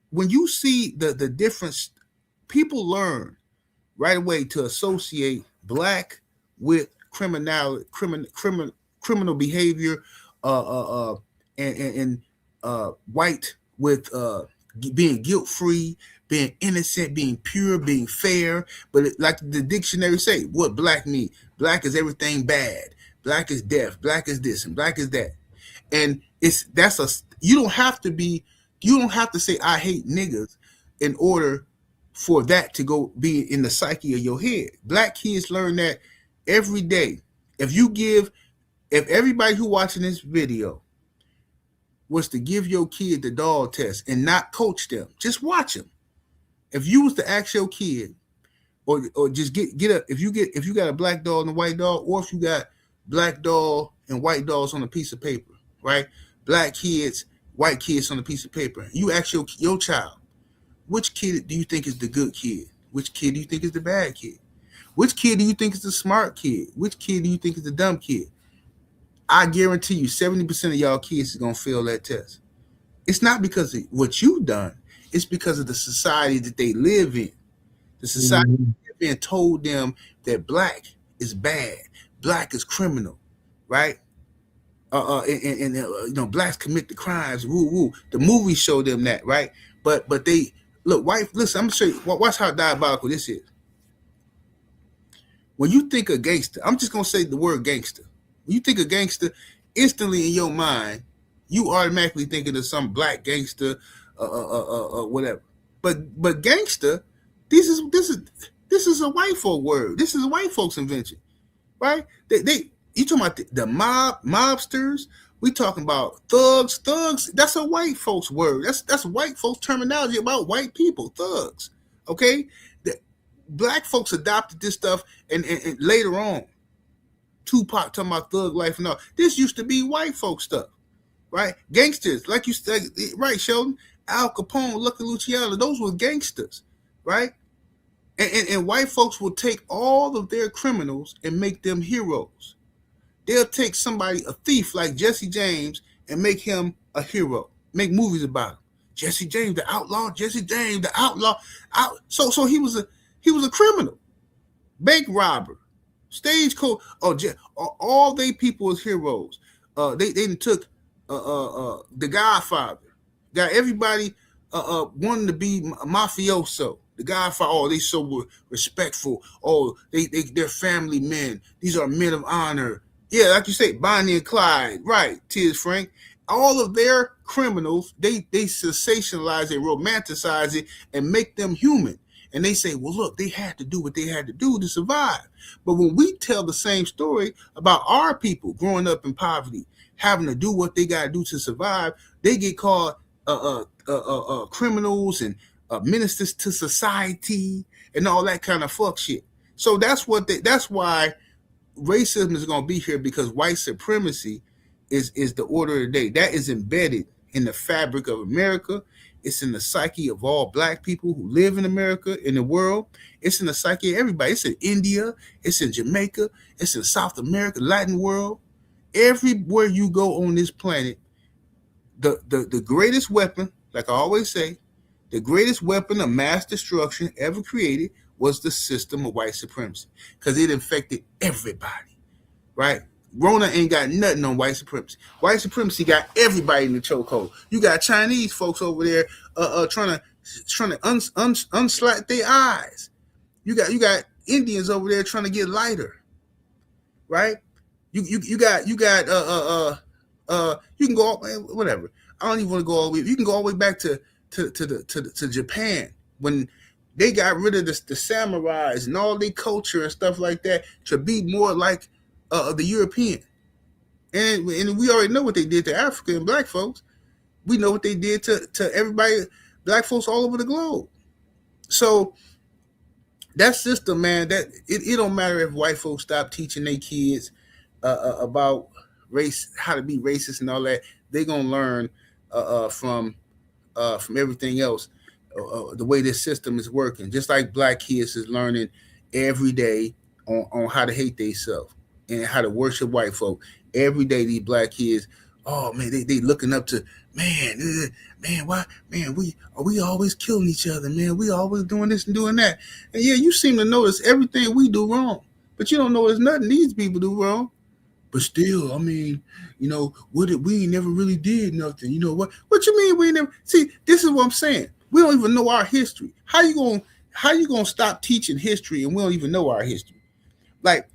when you see the difference, people learn right away to associate black with criminal behavior, and white with being guilt-free, being innocent, being pure, being fair. But like the dictionary say, what black mean? Black is everything bad. Black is death. Black is this and black is that. And you don't have to say I hate niggas in order for that to go be in the psyche of your head. Black kids learn that every day. If everybody who watching this video was to give your kid the dog test and not coach them, just watch them. If you was to ask your kid, or just get up, if you got a black dog and a white dog, or if you got black dog and white dogs on a piece of paper, right? Black kids, white kids on a piece of paper. You ask your child, which kid do you think is the good kid? Which kid do you think is the bad kid? Which kid do you think is the smart kid? Which kid do you think is the dumb kid? I guarantee you 70% of y'all kids is going to fail that test. It's not because of what you've done. It's because of the society that they live in. The society they live in told them that black is bad. Black is criminal, right? Blacks commit the crimes. Woo woo. The movies show them that, right? But they look. Listen, I'm gonna show you. Watch how diabolical this is. When you think of gangster, I'm just gonna say the word gangster. When you think of gangster, instantly in your mind, you automatically thinking of some black gangster, whatever. But gangster, this is a white folk word. This is a white folks invention, right? You talking about the mobsters? We talking about thugs. That's a white folks word. That's white folks terminology about white people. Thugs, okay? The black folks adopted this stuff, and later on, Tupac talking about thug life and all. This used to be white folk stuff, right? Gangsters, like you said, right, Sheldon? Al Capone, Lucky Luciano, those were gangsters, right? And white folks will take all of their criminals and make them heroes. They'll take somebody, a thief like Jesse James, and make him a hero. Make movies about him. Jesse James, the outlaw. Jesse James, the outlaw. So he was a criminal, bank robber, stagecoach. All they people as heroes. They took the Godfather. Got everybody wanting to be a mafioso. The Godfather, they so respectful. They're family men. These are men of honor. Yeah, like you say, Bonnie and Clyde, right? Tears Frank. All of their criminals, they sensationalize it, romanticize it, and make them human. And they say, well, look, they had to do what they had to do to survive. But when we tell the same story about our people growing up in poverty, having to do what they got to do to survive, they get called criminals and ministers to society and all that kind of fuck shit. So that's why racism is going to be here, because white supremacy is the order of the day. That is embedded in the fabric of America. It's in the psyche of all black people who live in America, in the world. It's in the psyche of everybody. It's in India. It's in Jamaica. It's in South America, Latin world. Everywhere you go on this planet, the greatest weapon, like I always say, the greatest weapon of mass destruction ever created was the system of white supremacy, because it infected everybody, right? Rona ain't got nothing on white supremacy. White supremacy got everybody in the chokehold. You got Chinese folks over there trying to unslat their eyes. You got Indians over there trying to get lighter, right? You got you can go whatever. I don't even want to go all the way. You can go all the way back to Japan, when they got rid of the samurais and all their culture and stuff like that to be more like the European. And we already know what they did to Africa and black folks. We know what they did to everybody, black folks all over the globe. So that system, man, that it don't matter if white folks stop teaching their kids about race, how to be racist and all that. They're gonna learn from everything else, the way this system is working. Just like black kids is learning every day on how to hate themselves and how to worship white folk. Every day these black kids, oh man, they looking up to why we always killing each other, man. We always doing this and doing that. And yeah, you seem to notice everything we do wrong, but you don't notice nothing these people do wrong. But still, I mean, we never really did nothing. You know what? What you mean we never? See, this is what I'm saying. We don't even know our history. How you gonna stop teaching history and we don't even know our history? Like,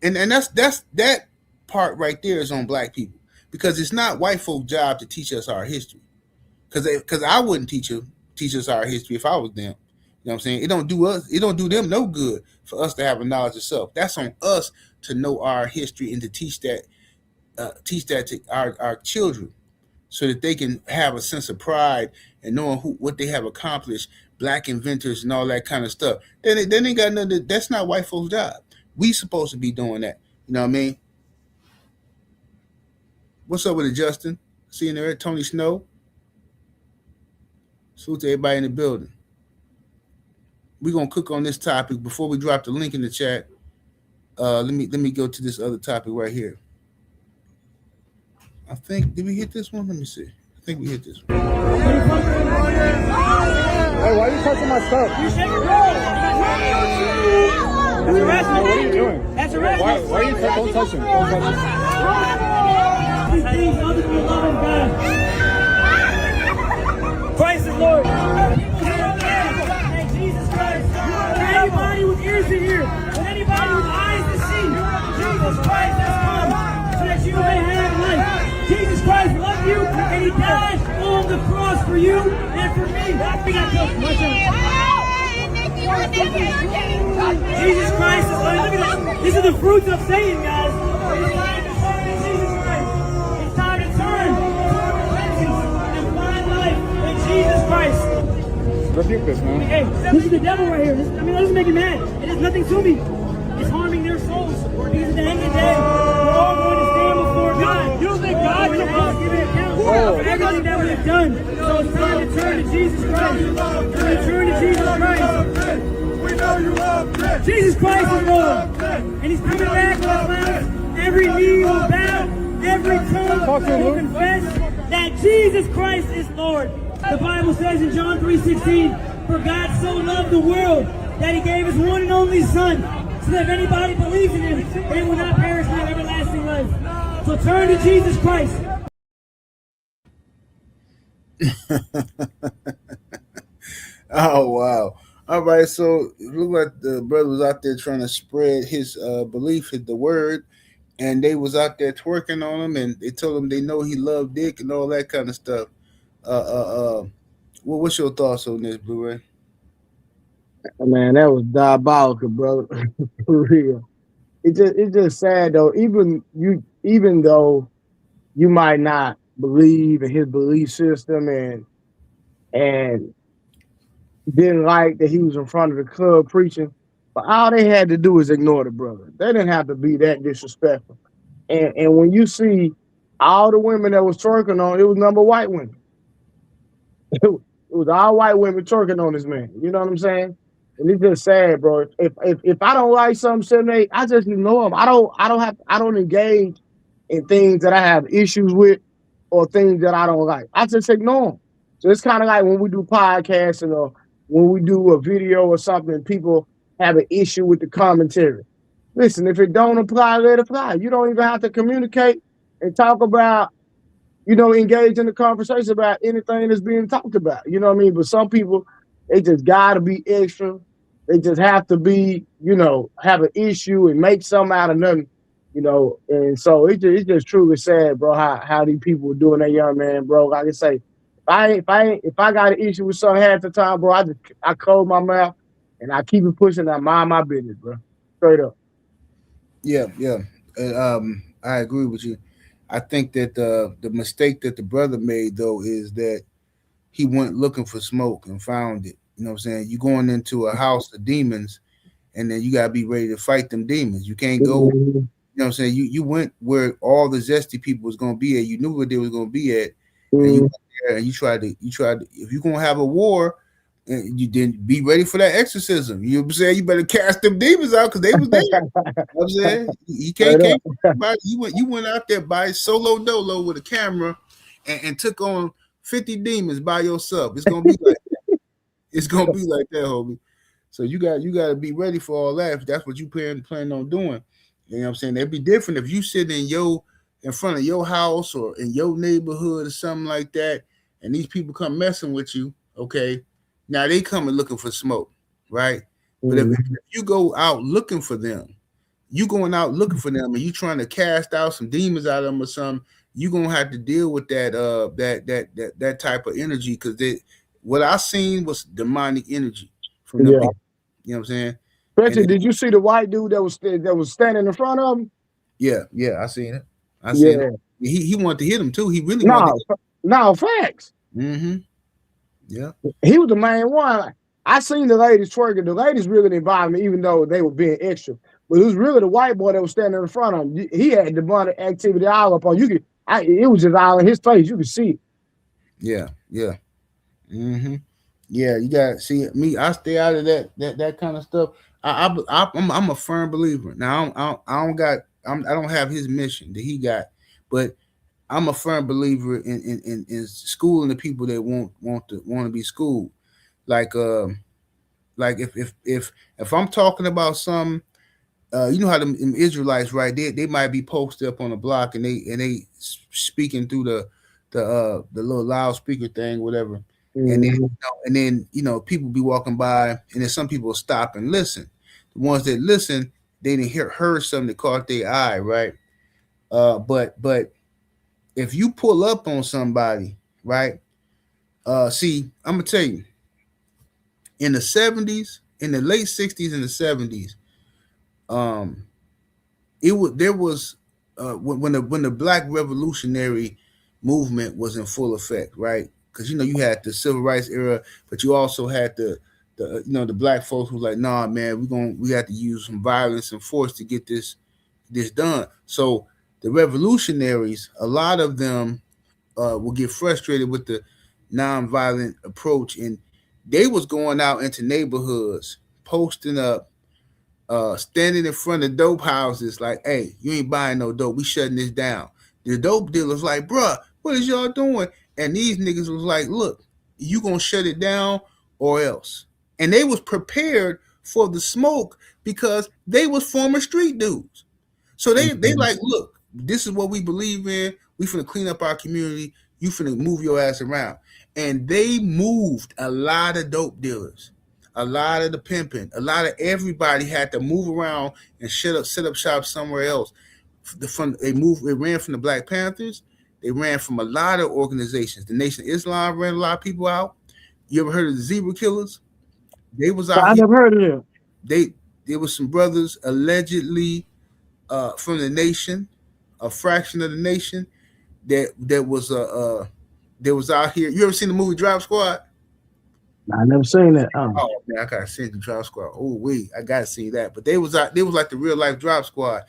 and that's that part right there is on black people, because it's not white folks' job to teach us our history. Because I wouldn't teach us our history if I was them. You know what I'm saying? It don't do them no good for us to have a knowledge of self. That's on us to know our history and to teach that to our children, so that they can have a sense of pride and knowing what they have accomplished, black inventors and all that kind of stuff. Then they got nothing. That's not white folks' job. We supposed to be doing that. You know what I mean? What's up with it, Justin? Seeing there, Tony Snow. Salute to everybody in the building. We're gonna cook on this topic before we drop the link in the chat. Let me go to this other topic right here. I think, did we hit this one? Let me see. I think we hit this one. Hey, why are you touching my stuff? You should That's harassment. What are you doing? That's harassment. Why are you don't touch him? Don't touch him. These things other than loving God. Christ is Lord. Jesus Christ. Anybody with ears to hear, and anybody with eyes to see, Jesus Christ has come so that you may have life. Jesus Christ loved you, and He died on the cross for you and for me. Jesus Christ is like, look at this. These are the fruits of Satan, guys. It's time to turn to Jesus Christ. It's time to turn to repentance and find life in Jesus Christ. Rebuke this, man. Hey, this is the devil right here. That doesn't make it mad. It has nothing to me. It's harming their souls. Because at the end of the day, we're all going to stand before God. You think God can give an account for everything that we have done. So it's time to turn to Jesus Christ. Turn to Jesus Christ. We know you love this. Jesus Christ is Lord. And He's coming back with a cloud. Every knee will bow. Every tongue will confess that Jesus Christ is Lord. The Bible says in John 3:16, for God so loved the world that He gave His one and only Son, so that if anybody believes in Him, they will not perish but have everlasting life. So turn to Jesus Christ. Oh, wow. All right, so it looked like the brother was out there trying to spread his belief in the word, and they was out there twerking on him, and they told him they know he loved dick and all that kind of stuff. What's your thoughts on this, Blu-ray? Man, that was diabolical, brother. For real. It's just sad though. Even though you might not believe in his belief system and didn't like that he was in front of the club preaching, but all they had to do was ignore the brother. They didn't have to be that disrespectful. And when you see all the women that was twerking on, it was number white women. It was all white women twerking on this man. You know what I'm saying? And it's just sad, bro. If I don't like something, 7, 8, I just ignore them. I don't engage in things that I have issues with or things that I don't like. I just ignore them. So it's kind of like when we do podcasts or when we do a video or something, people have an issue with the commentary. Listen, if it don't apply, let it fly. You don't even have to communicate and talk about, engage in the conversation about anything that's being talked about. You know what I mean? But some people, they just gotta be extra. They just have to be, have an issue and make something out of nothing, And so it's just truly sad, bro, how these people were doing that young man, bro. Like I say, if I got an issue with something half the time, bro, I close my mouth and I keep it pushing. I mind my business, bro. Straight up. Yeah, yeah. I agree with you. I think that the mistake that the brother made though is that he went looking for smoke and found it. You know what I'm saying? You going into a house of demons, and then you gotta be ready to fight them demons. You can't go. You know what I'm saying? You went where all the zesty people was gonna be at. You knew where they was gonna be at, and you went there and you tried to. If you're gonna have a war, and you didn't be ready for that exorcism. You know what I'm saying? You better cast them demons out because they was there. You know what I'm saying? You can't you went out there by solo dolo with a camera and took on 50 demons by yourself. It's gonna be like that. It's gonna be like that, homie. So you got to be ready for all that. If that's what you plan on doing. You know what I'm saying? It'd be different if you sit in front of your house or in your neighborhood or something like that, and these people come messing with you. Okay, now they coming looking for smoke, right? But if you go out looking for them, you going out looking for them, and you trying to cast out some demons out of them or something, you gonna have to deal with that type of energy because what I seen was demonic energy from them people. You know what I'm saying? Especially, did you see the white dude that was standing in front of him? Yeah, I seen it. I seen it. He wanted to hit him too. He really wanted to hit him. No, facts. Mm-hmm. Yeah. He was the main one. I seen the ladies twerking. The ladies really didn't bother me, even though they were being extra. But it was really the white boy that was standing in front of him. He had demonic activity all up on. It was just all in his face. You could see it. Yeah. Mm-hmm. Yeah, you got to see me. I stay out of that kind of stuff. I'm a firm believer. Now I don't have his mission that he got, but I'm a firm believer in schooling the people that want to be schooled. Like if I'm talking about some, you know how them Israelites, right? They might be posted up on the block and they speaking through the little loudspeaker thing, whatever. Mm-hmm. And then people be walking by, and then some people stop and listen. The ones that listen, they didn't heard something that caught their eye, right? But if you pull up on somebody, right? See, I'm gonna tell you, in the 70s, in the late 60s and the 70s, there was when the Black Revolutionary movement was in full effect, right? Because you had the civil rights era, but you also had the black folks who were like, nah, man, we have to use some violence and force to get this done. So the revolutionaries, a lot of them will get frustrated with the nonviolent approach, and they was going out into neighborhoods, posting up, standing in front of dope houses like, hey, you ain't buying no dope, we shutting this down. The dope dealers like, bruh, what is y'all doing? And these niggas was like, look, you gonna shut it down or else. And they was prepared for the smoke because they was former street dudes. So they like, look, this is what we believe in. We finna clean up our community. You finna move your ass around. And they moved a lot of dope dealers, a lot of the pimping, a lot of everybody had to move around and set up shop somewhere else. They ran from the Black Panthers. They ran from a lot of organizations. The Nation of Islam ran a lot of people out. You ever heard of the Zebra Killers? They was out I here. never heard of them. There was some brothers allegedly from the Nation, a fraction of the Nation, that was out here. You ever seen the movie Drop Squad? I never seen that. Oh man, I gotta see the Drop Squad. Oh wait, I gotta see that. But they was like the real life Drop Squad.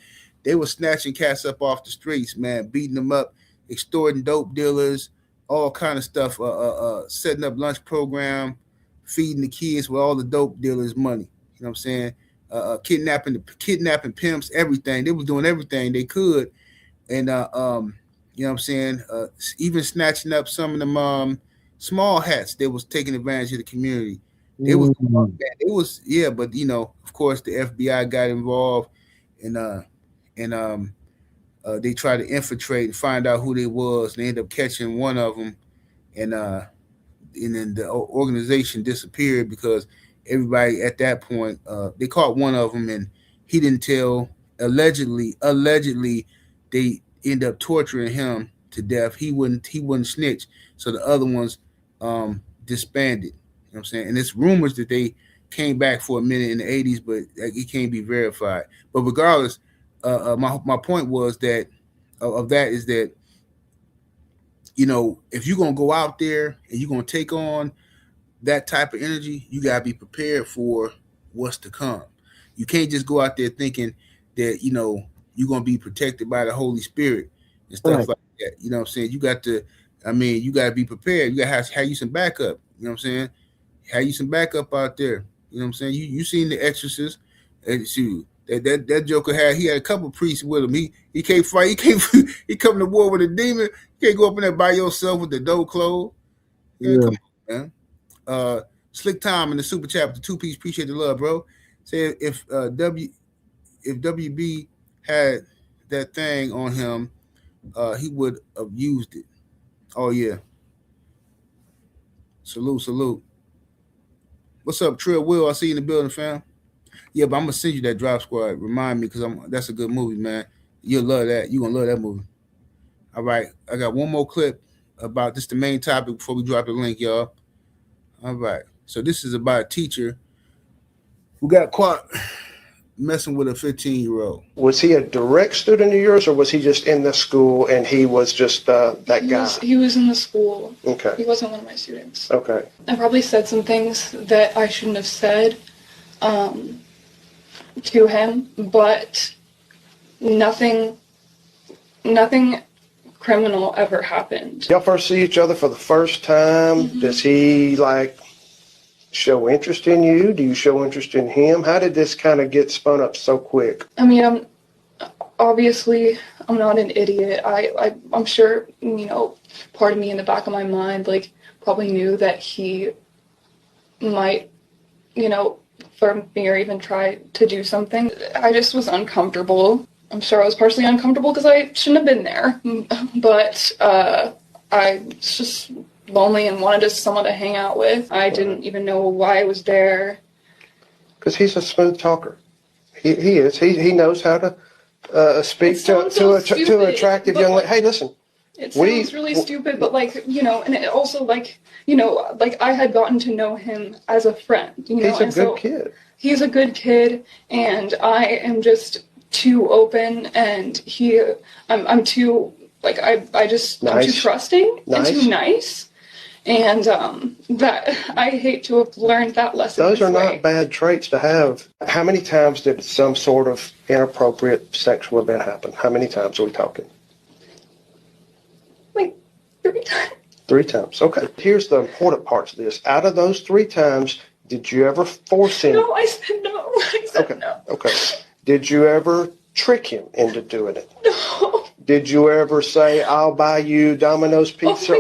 They were snatching cats up off the streets, man, beating them up, extorting dope dealers, all kind of stuff. Setting up lunch program, feeding the kids with all the dope dealers' money. You know what I'm saying? Kidnapping pimps, everything. They was doing everything they could, and you know what I'm saying? Even snatching up some of them small hats. They was taking advantage of the community. It was yeah, but you know, of course, the FBI got involved, and they tried to infiltrate and find out who they was. And they ended up catching one of them, and then the organization disappeared because everybody at that point they caught one of them, and he didn't tell. Allegedly, they end up torturing him to death. He wouldn't snitch, so the other ones disbanded. You know what I'm saying? And it's rumors that they came back for a minute in the 80s, but it can't be verified. But regardless, my point was that of that is that, you know, if you're gonna go out there and you're gonna take on that type of energy, you gotta be prepared for what's to come. You can't just go out there thinking that, you know, you're gonna be protected by the Holy Spirit and stuff like that. You know what I'm saying? You got to be prepared. You gotta have you some backup. You know what I'm saying? Have you some backup out there. You know what I'm saying? You seen The Exorcist, and shoot, that Joker had a couple priests with him. He can't fight. He come to war with a demon. You can't go up in there by yourself with the door closed. Yeah. Come on, man. Slick Tom in the super chat with the 2-piece. Appreciate the love, bro. Say if WB had that thing on him, he would have used it. Oh yeah. Salute. What's up, Trill Will? I see you in the building, fam. Yeah, but I'm gonna send you that Drop Squad. Remind me, because that's a good movie, man. You'll love that. You're gonna love that movie. All right. I got one more clip about this, the main topic, before we drop the link, y'all. All right. So this is about a teacher who got caught messing with a 15-year-old. Was he a direct student of yours, or was he just in the school and he was just that guy? He was in the school. Okay. He wasn't one of my students. Okay. I probably said some things that I shouldn't have said to him, but nothing criminal ever happened. Y'all first see each other for the first time. Mm-hmm. Does he show interest in you? Do you show interest in him? How did this kind of get spun up so quick? I mean, I'm not an idiot. I'm sure, you know, part of me in the back of my mind, like, probably knew that he might, you know, for me or even try to do something. I just was uncomfortable. I'm sure I was partially uncomfortable because I shouldn't have been there. But I was just lonely and wanted just someone to hang out with. I didn't even know why I was there. Because he's a smooth talker. He is. He knows how to speak to attractive young lady. Hey, listen. It sounds really stupid, but, like, you know, and it also, like, you know, like, I had gotten to know him as a friend, you know. He's a good kid. He's a good kid, and I am just too open, and I'm too, like, I'm too trusting and too nice, and that I hate to have learned that lesson. Those are not bad traits to have. How many times did some sort of inappropriate sexual event happen? How many times are we talking? Like 3 times. 3 times. Okay. Here's the important parts of this. Out of those 3 times, did you ever force him? No, I said no. I said no. Okay. Did you ever trick him into doing it? No. Did you ever say, I'll buy you Domino's pizza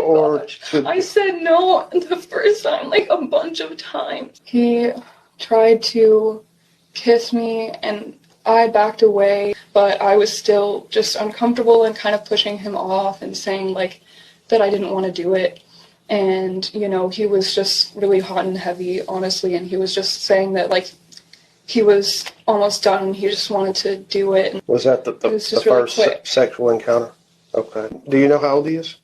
I said no the first time, like a bunch of times. He tried to kiss me and I backed away, but I was still just uncomfortable and kind of pushing him off and saying, like, that I didn't want to do it. And, you know, he was just really hot and heavy, honestly, and he was just saying that, like, he was almost done. He just wanted to do it. And Was that the it was just really first quick. sexual encounter? Okay. Do you know how old he is?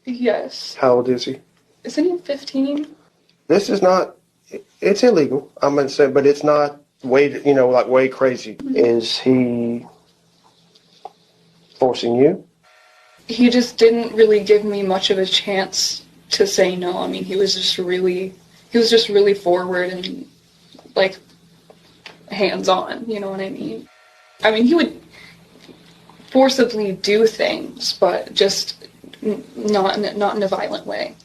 Yes. How old is he? Isn't he 15? This is not, it's illegal, I'm going to say, but it's not way, like way crazy. Is he forcing you? He just didn't really give me much of a chance to say no. I mean, he was just really forward and like hands-on, you know what I mean? I mean, he would forcibly do things, but just not in a violent way.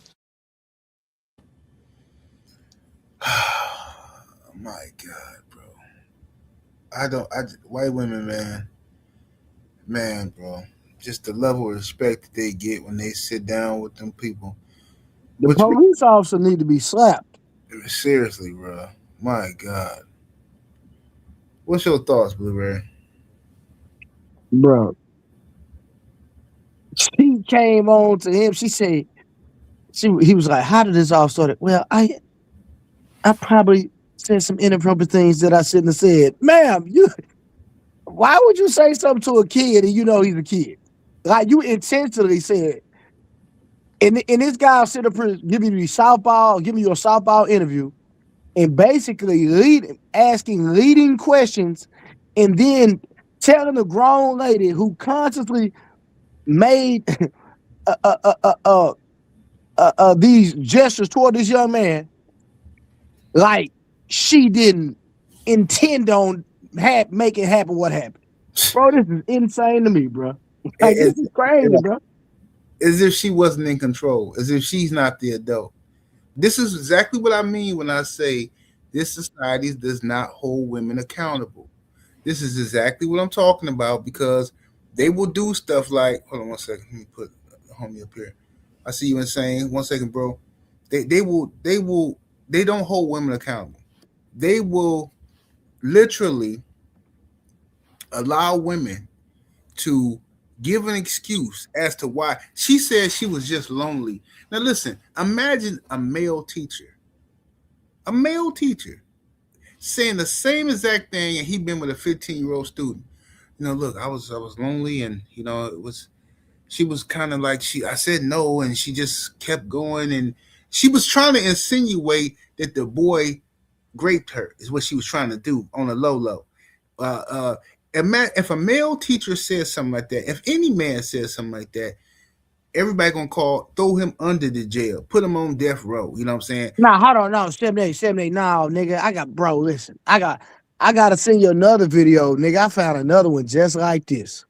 My God, bro. White women, man, bro. Just the level of respect that they get when they sit down with them people. The police officer need to be slapped. Seriously, bro. My God. What's your thoughts, Blueberry? Bro. She came on to him. She said, he was like, how did this all start? Well, I probably said some inappropriate things that I shouldn't have said. Ma'am, why would you say something to a kid and you know he's a kid? Like you intentionally said. And this guy will sit up here, give me a softball interview, and basically asking leading questions, and then telling a grown lady who consciously made these gestures toward this young man, like she didn't intend on make it happen. What happened, bro? This is insane to me, bro. Like this is crazy, bro. As if she wasn't in control, as if she's not the adult. This is exactly what I mean when I say this society does not hold women accountable. This is exactly what I'm talking about, because they will do stuff like, hold on 1 second, let me put homie up here. I see you insane. 1 second, bro. They don't hold women accountable. They will literally allow women to give an excuse as to why. She said she was just lonely. Now listen, imagine a male teacher saying the same exact thing, and he'd been with a 15-year-old student. Look, I was lonely, and she was kind of like, I said no, and she just kept going, and she was trying to insinuate that the boy raped her, is what she was trying to do on a low. If a male teacher says something like that, if any man says something like that, everybody gonna throw him under the jail, put him on death row. You know what I'm saying? Nah, hold on, no, 78, no, nigga, listen, I gotta send you another video, nigga. I found another one just like this.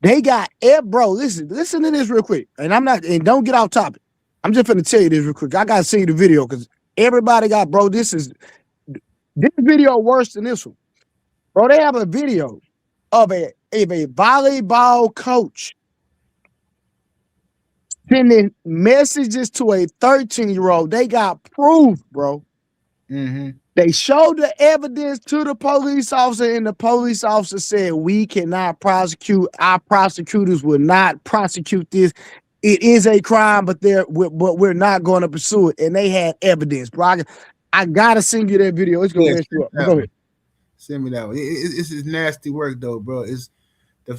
They got listen to this real quick, and don't get off topic. I'm just gonna tell you this real quick. I gotta send you the video because everybody got, bro. This video worse than this one. Bro, they have a video of a volleyball coach sending messages to a 13-year-old. They got proof, bro. Mm-hmm. They showed the evidence to the police officer, and the police officer said, we cannot prosecute. Our prosecutors will not prosecute this. It is a crime, but we're not going to pursue it. And they had evidence, bro. I gotta send you that video. It's gonna mess you up. Go ahead. Send me that one. It's nasty work though, bro.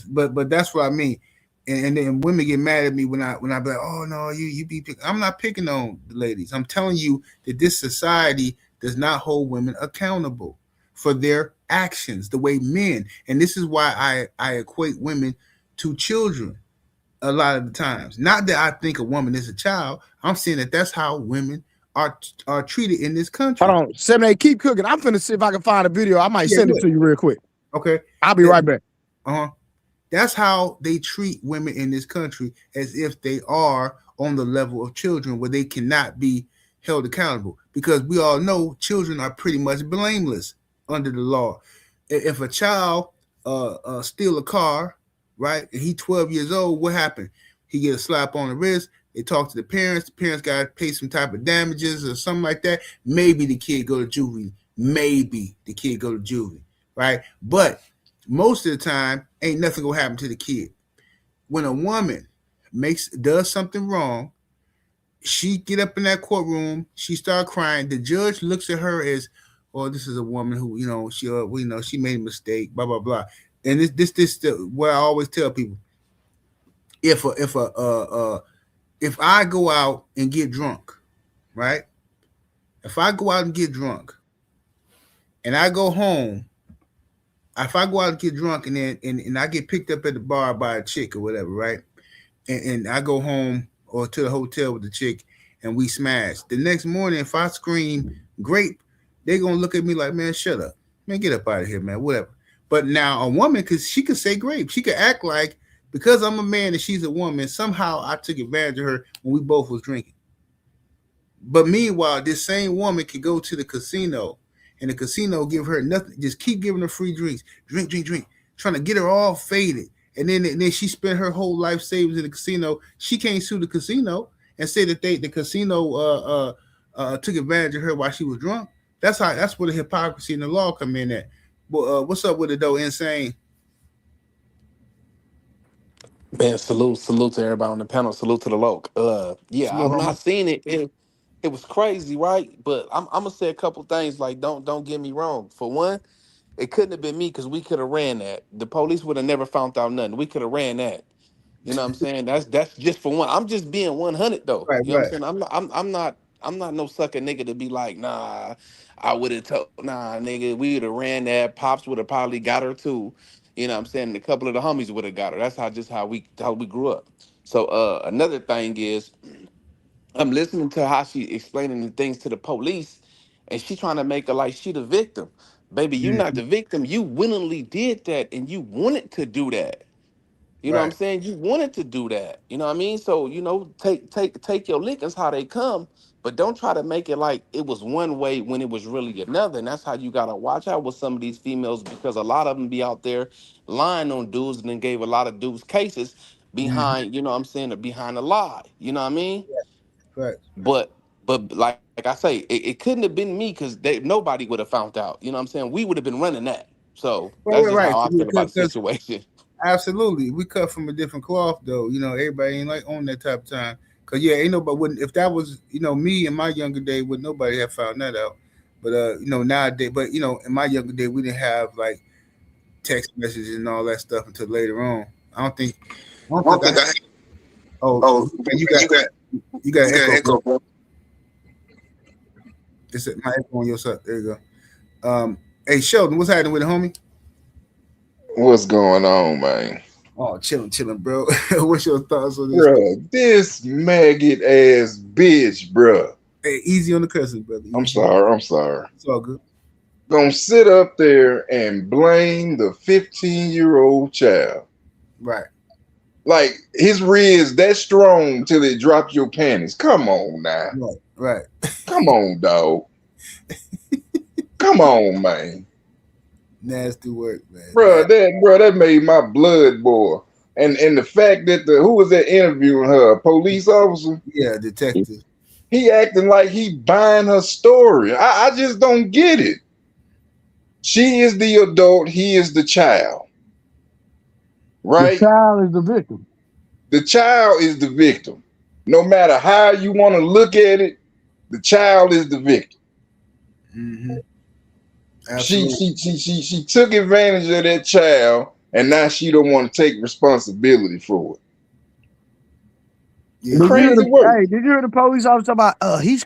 But that's what I mean. And then women get mad at me when I be like, oh no, you be picking. I'm not picking on the ladies. I'm telling you that this society does not hold women accountable for their actions the way men. And this is why I equate women to children a lot of the times. Not that I think a woman is a child. I'm saying that that's how women are treated in this country. Hold on, 78, keep cooking. I'm finna see if I can find a video. I might send it to you real quick. Okay. I'll be right back. That's how they treat women in this country, as if they are on the level of children where they cannot be held accountable, because we all know children are pretty much blameless under the law. If a child steal a car, right, and he's 12 years old, what happened? He get a slap on the wrist. They talk to the parents got to pay some type of damages or something like that. Maybe the kid go to juvie. Right? But most of the time, ain't nothing gonna happen to the kid. When a woman does something wrong, she get up in that courtroom, she start crying. The judge looks at her as, or this is a woman who, she made a mistake, blah blah blah. And this what I always tell people: if I go out and get drunk, right? If I go out and get drunk, and I go home, if I go out and get drunk, and then and I get picked up at the bar by a chick or whatever, right? And I go home or to the hotel with the chick, and we smash. The next morning, if I scream grape, they're gonna look at me like, man, shut up, man, get up out of here, man, whatever. But now a woman, because she could say grape, she could act like, because I'm a man and she's a woman, somehow I took advantage of her when we both was drinking. But meanwhile, this same woman could go to the casino, and the casino give her nothing, just keep giving her free drinks, drink, trying to get her all faded. And then she spent her whole life savings in the casino. She can't sue the casino and say that the casino took advantage of her while she was drunk. That's where the hypocrisy in the law come in at. But what's up with it though, Insane? Man, salute to everybody on the panel. Salute to the Loke. Yeah, I'm not seeing it. It was crazy, right? But I'm gonna say a couple things. Like, don't get me wrong. For one, it couldn't have been me because we could have ran that. The police would have never found out nothing. We could have ran that. You know what I'm saying? That's just for one. I'm just being 100 though. Right, You know what right. I'm saying? I'm not no sucker nigga to be like, nah, I would have told, nah, nigga, we would have ran that. Pops would have probably got her too. You know what I'm saying? And a couple of the homies would have got her. That's how we grew up. So another thing is, I'm listening to how she explaining the things to the police, and she trying to make her like she the victim. Baby, you not the victim. You willingly did that, and you wanted to do that. You know what I'm Right. saying? You wanted to do that. You know what I mean? So, take your lickings how they come, but don't try to make it like it was one way when it was really another. And that's how you gotta watch out with some of these females, because a lot of them be out there lying on dudes and then gave a lot of dudes cases behind, you know what I'm saying, or behind a lie. You know what I mean? Right. But like I say, it couldn't have been me because nobody would have found out. You know what I'm saying? We would have been running that. So that's just Right. how I feel about the Because situation. absolutely, we cut from a different cloth, though. Everybody ain't like on that type of time. Cause yeah, ain't nobody wouldn't. If that was me in my younger day, would nobody have found that out. But nowadays, but in my younger day, we didn't have like text messages and all that stuff until later on. I don't think. Oh, you got an echo. Bro. It's my echo on your side. There you go. Hey Sheldon, what's happening with the homie? What's going on, man? Oh, chilling, bro. What's your thoughts on this? Bro, this maggot ass bitch, bro. Hey, easy on the cussing, brother. I'm sorry. It's all good. Gonna sit up there and blame the 15-year-old child. Right. Like, his ribs that strong till it drop your panties. Come on now. Right. Come on, dog. Come on, man. Nasty work, man. Bro, that made my blood boil. And the fact that who was that interviewing her? A police officer? Yeah, detective. He acting like he buying her story. I just don't get it. She is the adult, he is the child. Right? The child is the victim. The child is the victim. No matter how you want to look at it, the child is the victim. Mm-hmm. She took advantage of that child, and now she don't want to take responsibility for it. Yeah. Crazy work. Hey, did you hear the police officer talk about? He's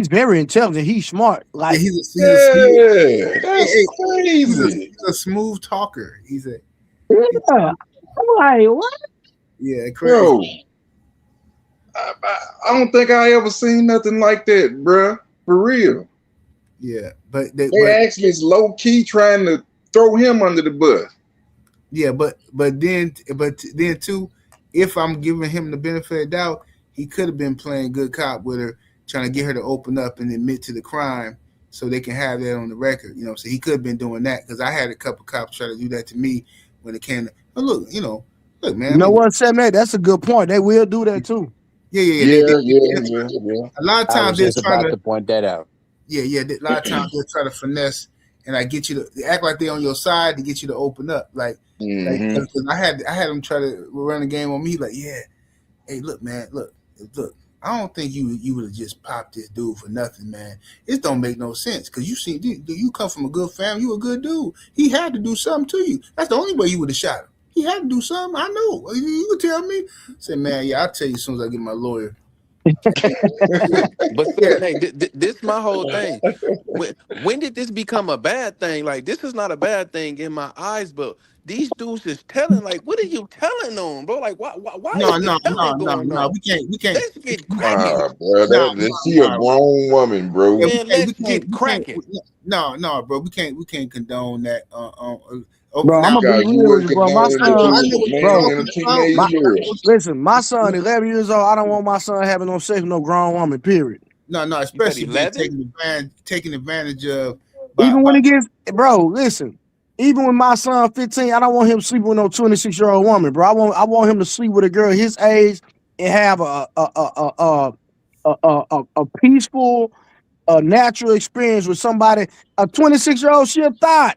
very intelligent. He's smart. Like that's crazy. He's a smooth talker. I'm like, what? Yeah, crazy. Bro, I don't think I ever seen nothing like that, bro. For real. Yeah, but they actually is low key trying to throw him under the bus. Yeah, but then too, if I'm giving him the benefit of the doubt, he could have been playing good cop with her, trying to get her to open up and admit to the crime, so they can have that on the record. So he could have been doing that, because I had a couple cops try to do that to me when it came to, look, man. You know what, Sam? That's a good point. They will do that too. Yeah. A lot of times I was just about to point that out. Yeah. A lot of times they'll try to finesse and get you to act like they're on your side to get you to open up. Like I had them try to run a game on me. Like, yeah, hey, look, man, look. I don't think you would have just popped this dude for nothing, man. It don't make no sense because you come from a good family. You a good dude. He had to do something to you. That's the only way you would have shot him. He had to do something. I know. You could tell me. Say, man, yeah, I'll tell you as soon as I get my lawyer. But still, hey, this my whole thing. When did this become a bad thing? Like, this is not a bad thing in my eyes, but these dudes is telling. Like, what are you telling them, bro? Like, why is this telling going on? We can't. Let's get cracking. Bro, she a grown woman, bro. Yeah, man, let's get cracking. No, bro, we can't condone that. Bro, I'm gonna be real with you, bro. My son, my son, 11 years old. I don't want my son having no sex with no grown woman. Period. No, especially taking advantage of. Even when he gets, bro, listen. Even with my son 15, I don't want him sleeping with no 26-year-old woman, bro. I want him to sleep with a girl his age and have a peaceful, natural experience with somebody. A 26-year-old, she a thought.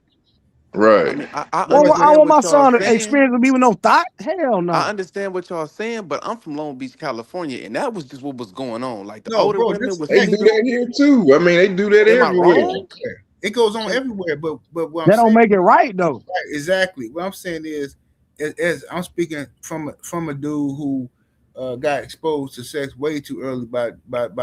Right. I want my son to experience with me with no thought. Hell no. I understand what y'all saying, but I'm from Long Beach, California, and that was just what was going on. Like the older women was they do that here too. I mean, they do that everywhere. It goes on everywhere, but what that don't make it right though. Right, exactly. What I'm saying is, as I'm speaking from a dude who got exposed to sex way too early by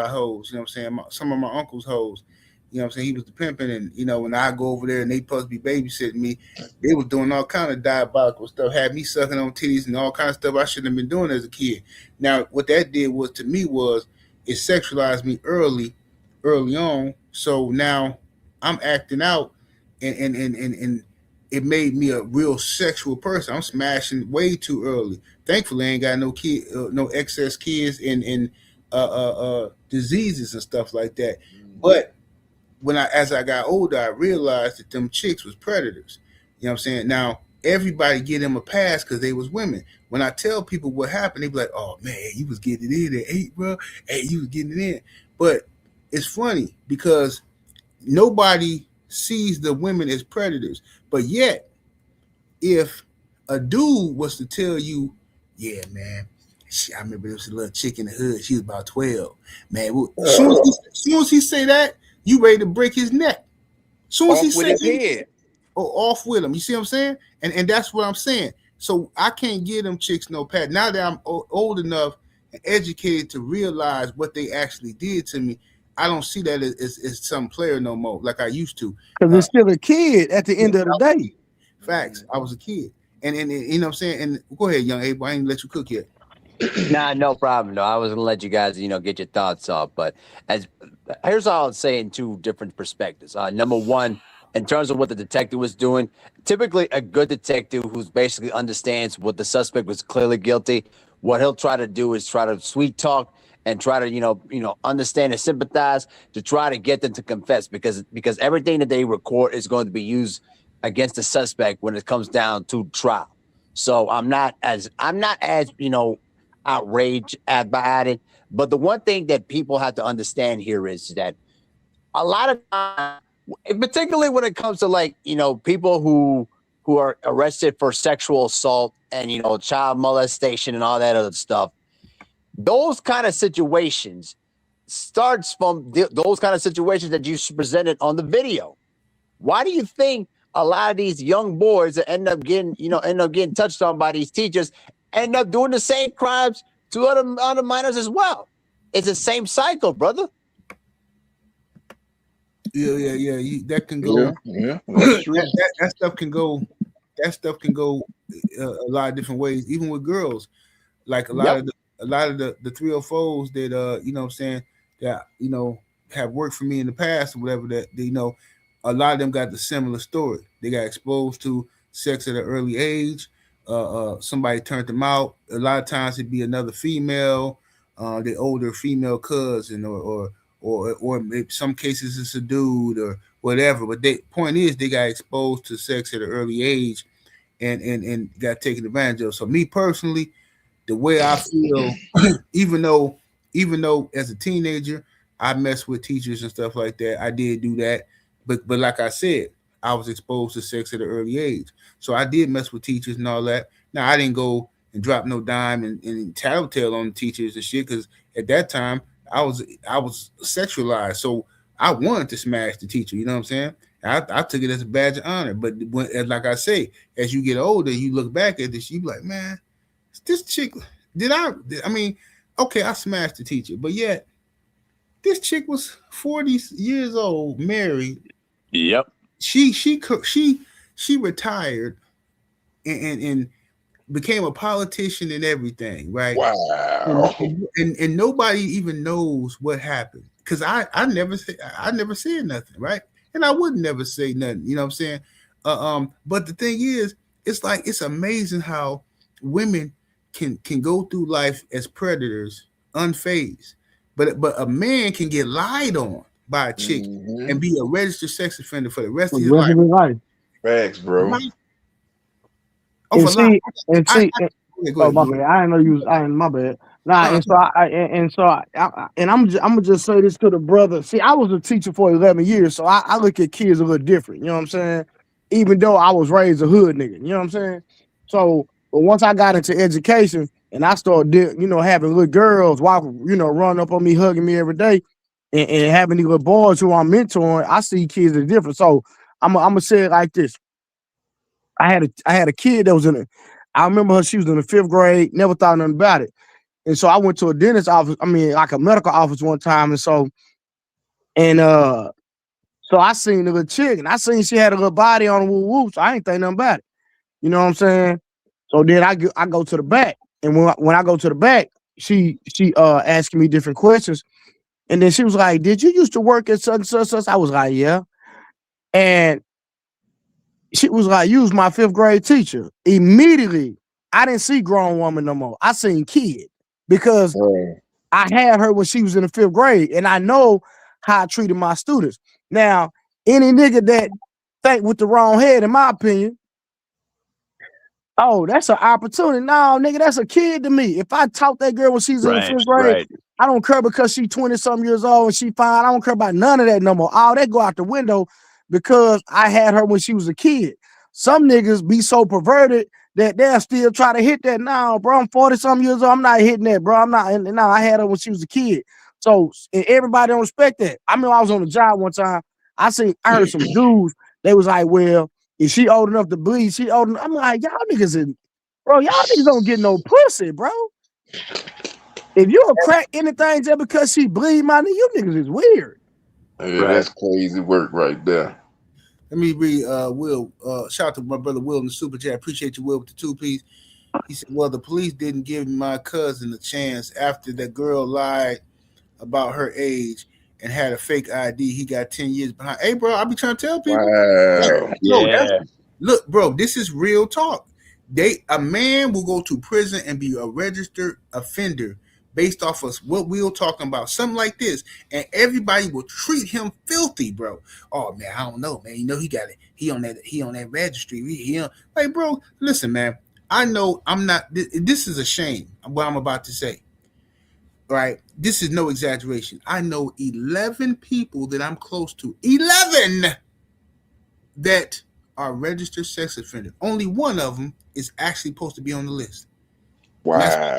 hoes. You know what I'm saying? Some of my uncle's hoes. You know what I'm saying? He was the pimping, and when I go over there and they supposed to be babysitting me, they was doing all kind of diabolical stuff, had me sucking on titties and all kind of stuff I shouldn't have been doing as a kid. Now, what that did was to me was it sexualized me early on. So now I'm acting out, and it made me a real sexual person. I'm smashing way too early. Thankfully, I ain't got no no excess kids and diseases and stuff like that. But as I got older, I realized that them chicks was predators. You know what I'm saying? Now, everybody get them a pass because they was women. When I tell people what happened, they be like, oh, man, you was getting it in at 8, bro. Hey, you was getting it in. But it's funny because nobody sees the women as predators. But yet, if a dude was to tell you, yeah, man, I remember there was a little chick in the hood. She was about 12. Man, as soon as he say that, you ready to break his neck. Soon as he says it, off with him. You see what I'm saying? And that's what I'm saying. So I can't give them chicks no pass. Now that I'm old enough and educated to realize what they actually did to me, I don't see that as some player no more like I used to. Because it's still a kid at the end of the day. Facts. I was a kid. And you know what I'm saying? And go ahead, young Abe. I ain't let you cook yet. Nah, no problem. No, I was gonna let you guys, get your thoughts off. But here's all I'll say in two different perspectives. Number one, in terms of what the detective was doing, typically a good detective who's basically understands what the suspect was clearly guilty, what he'll try to do is try to sweet talk and try to, understand and sympathize to try to get them to confess because everything that they record is going to be used against the suspect when it comes down to trial. So I'm not as outraged about it. But the one thing that people have to understand here is that a lot of times, particularly when it comes to people who are arrested for sexual assault and, child molestation and all that other stuff, those kind of situations starts from those kind of situations that you presented on the video. Why do you think a lot of these young boys that end up getting touched on by these teachers end up doing the same crimes to other minors as well? It's the same cycle, brother. Yeah. That can go. Yeah, that's true. that stuff can go. That stuff can go a lot of different ways, even with girls. Like a lot of the 304s that you know what I'm saying, that have worked for me in the past or whatever, that a lot of them got the similar story. They got exposed to sex at an early age. Somebody turned them out. A lot of times it'd be another female, the older female cousin, or in some cases it's a dude or whatever. But the point is they got exposed to sex at an early age and got taken advantage of. So me personally, the way I feel, even though as a teenager I messed with teachers and stuff like that, I did do that. But like I said, I was exposed to sex at an early age. So I did mess with teachers and all that. Now, I didn't go and drop no dime and tattletale on the teachers and shit, because at that time I was sexualized, so I wanted to smash the teacher. You know what I'm saying? I took it as a badge of honor. But when, like I say, as you get older, you look back at this, you be like, man, this chick. I mean, okay, I smashed the teacher, but yet this chick was 40 years old, married. Yep. She retired and became a politician and everything, right? Wow. And nobody even knows what happened because I never said nothing, right? And I would never say nothing, you know what I'm saying? But the thing is, it's like it's amazing how women can go through life as predators, unfazed, but a man can get lied on by a chick and be a registered sex offender for the rest of his life. Facts, bro. Right? And see, oh my bad. I didn't know you was. I didn't, my bad. Nah, and I'm gonna just say this to the brother. See, I was a teacher for 11 years, so I look at kids a little different. You know what I'm saying? Even though I was raised a hood nigga, you know what I'm saying? So, but once I got into education and I started, having little girls walk, run up on me, hugging me every day, and having these little boys who I'm mentoring, I see kids as different. So I'm gonna say it like this. I had a kid that was I remember her, she was in the 5th grade, never thought nothing about it. And so I went to a dentist office, like a medical office one time. And so I seen the little chick and I seen she had a little body on woo woo. So I ain't think nothing about it. You know what I'm saying? So then I go to the back. And when I go to the back, she asking me different questions. And then she was like, "Did you used to work at such and such?" I was like, "Yeah." And she was like, "You was my 5th grade teacher." Immediately, I didn't see grown woman no more. I seen kid because I had her when she was in the 5th grade, and I know how I treated my students. Now, any nigga that think with the wrong head, in my opinion, oh, that's an opportunity. No, nigga, that's a kid to me. If I taught that girl when she's in the 5th grade, I don't care because she 20-something years old and she fine. I don't care about none of that no more. All that go out the window because I had her when she was a kid. Some niggas be so perverted that they'll still try to hit that. Now, bro, I'm 40-something years old. I'm not hitting that, bro. I'm not. No, I had her when she was a kid. So and everybody don't respect that. I mean, I was on the job one time. I heard some dudes. They was like, "Well, if she old enough to bleed, she old enough." I'm like, y'all niggas don't get no pussy, bro. If you don't crack anything just because she bleed, my nigga, you niggas is weird. Yeah, that's crazy work right there. Let me read Will. Shout out to my brother Will in the super chat. Appreciate you, Will, with the 2-piece. He said, "Well, the police didn't give my cousin a chance after the girl lied about her age and had a fake ID. He got 10 years behind." Hey, bro, I be trying to tell people. Wow. Look, bro, this is real talk. A man will go to prison and be a registered offender based off of what we're talking about, something like this, and everybody will treat him filthy, bro. Oh man, I don't know, man. You know he got it. He on that registry. Like, bro, listen, man. I know I'm not. This is a shame. What I'm about to say, right? This is no exaggeration. I know 11 people that I'm close to. 11 that are registered sex offenders. Only one of them is actually supposed to be on the list. Wow.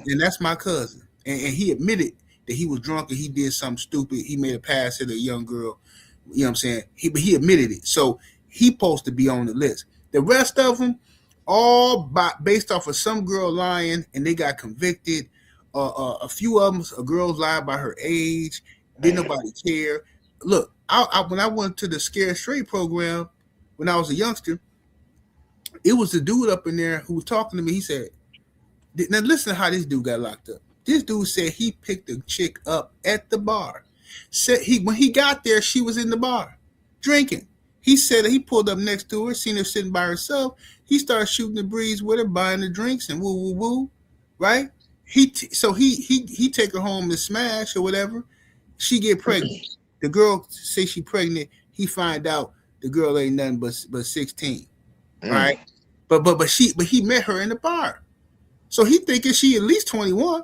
And that's my cousin. And he admitted that he was drunk and he did something stupid. He made a pass at a young girl. You know what I'm saying? He admitted it. So he's supposed to be on the list. The rest of them, all based off of some girl lying and they got convicted. A few of them, a girl's lied by her age. Didn't nobody care. Look, when I went to the Scared Straight program when I was a youngster, it was the dude up in there who was talking to me. He said, now listen to how this dude got locked up. This dude said he picked a chick up at the bar. Said when he got there, she was in the bar drinking. He said that he pulled up next to her, seen her sitting by herself. He started shooting the breeze with her, buying the drinks and woo woo woo, right? He take her home and smash or whatever. She get pregnant. The girl say she pregnant. He find out the girl ain't nothing but 16, right? But he met her in the bar. So he thinking she at least 21.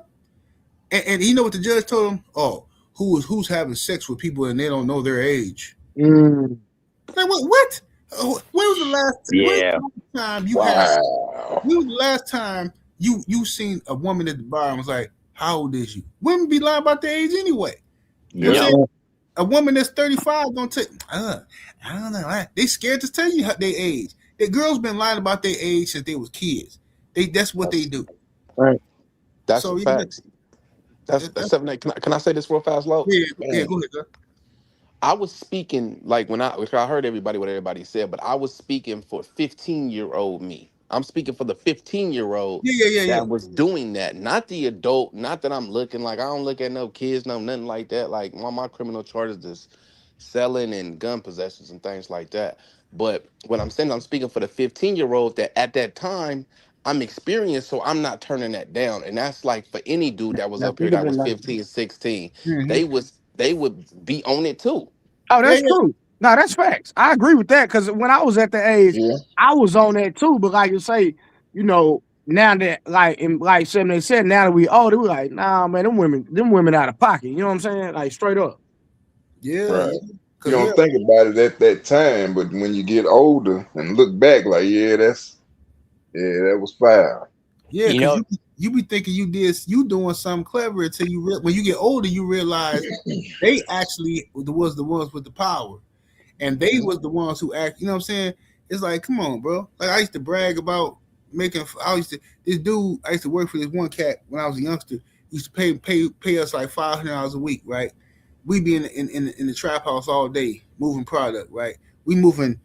And you know what the judge told him? Oh, who's having sex with people and they don't know their age? Like what? When was the last time you had? When was the last time you seen a woman at the bar and was like, how old is you? Women be lying about their age anyway. You know what I'm Yeah. saying? A woman that's 35 gonna take. I don't know. They scared to tell you their age. The girls been lying about their age since they was kids. That's what they do. Right. That's So a yeah, fact. That's 7-8. Can I say this real fast, Lo? yeah. Go ahead, girl. I was speaking like when I heard everybody what everybody said, but I was speaking for 15-year-old me. I'm speaking for the 15-year-old Yeah. that was doing that, not the adult. Not that I'm looking like I don't look at no kids, no nothing like that. Like my criminal charges is selling and gun possessions and things like that. But what I'm saying, I'm speaking for the 15-year-old that at that time I'm experienced, so I'm not turning that down. And that's like for any dude that was Now, up here think of that it was like, 15, 16, Mm-hmm. they would be on it too. oh, that's Yeah. true. No, that's facts. I agree with that because when I was at the age, Yeah. I was on that too. But like you say, now that like 787, now that we older, we like, nah, man, them women out of pocket. You know what I'm saying? Like straight up. Yeah. Right. You Cause don't think about it at that time, but when you get older and look back, like, that was foul. yeah, You because know, you be thinking you doing something clever until when you get older, you realize they actually was the ones with the power, and they was the ones who act. You know what I'm saying? It's like, come on, bro. Like I used to brag about making. This dude. I used to work for this one cat when I was a youngster. He used to pay us like $500 a week, right? We be in the trap house all day moving product, right? We moving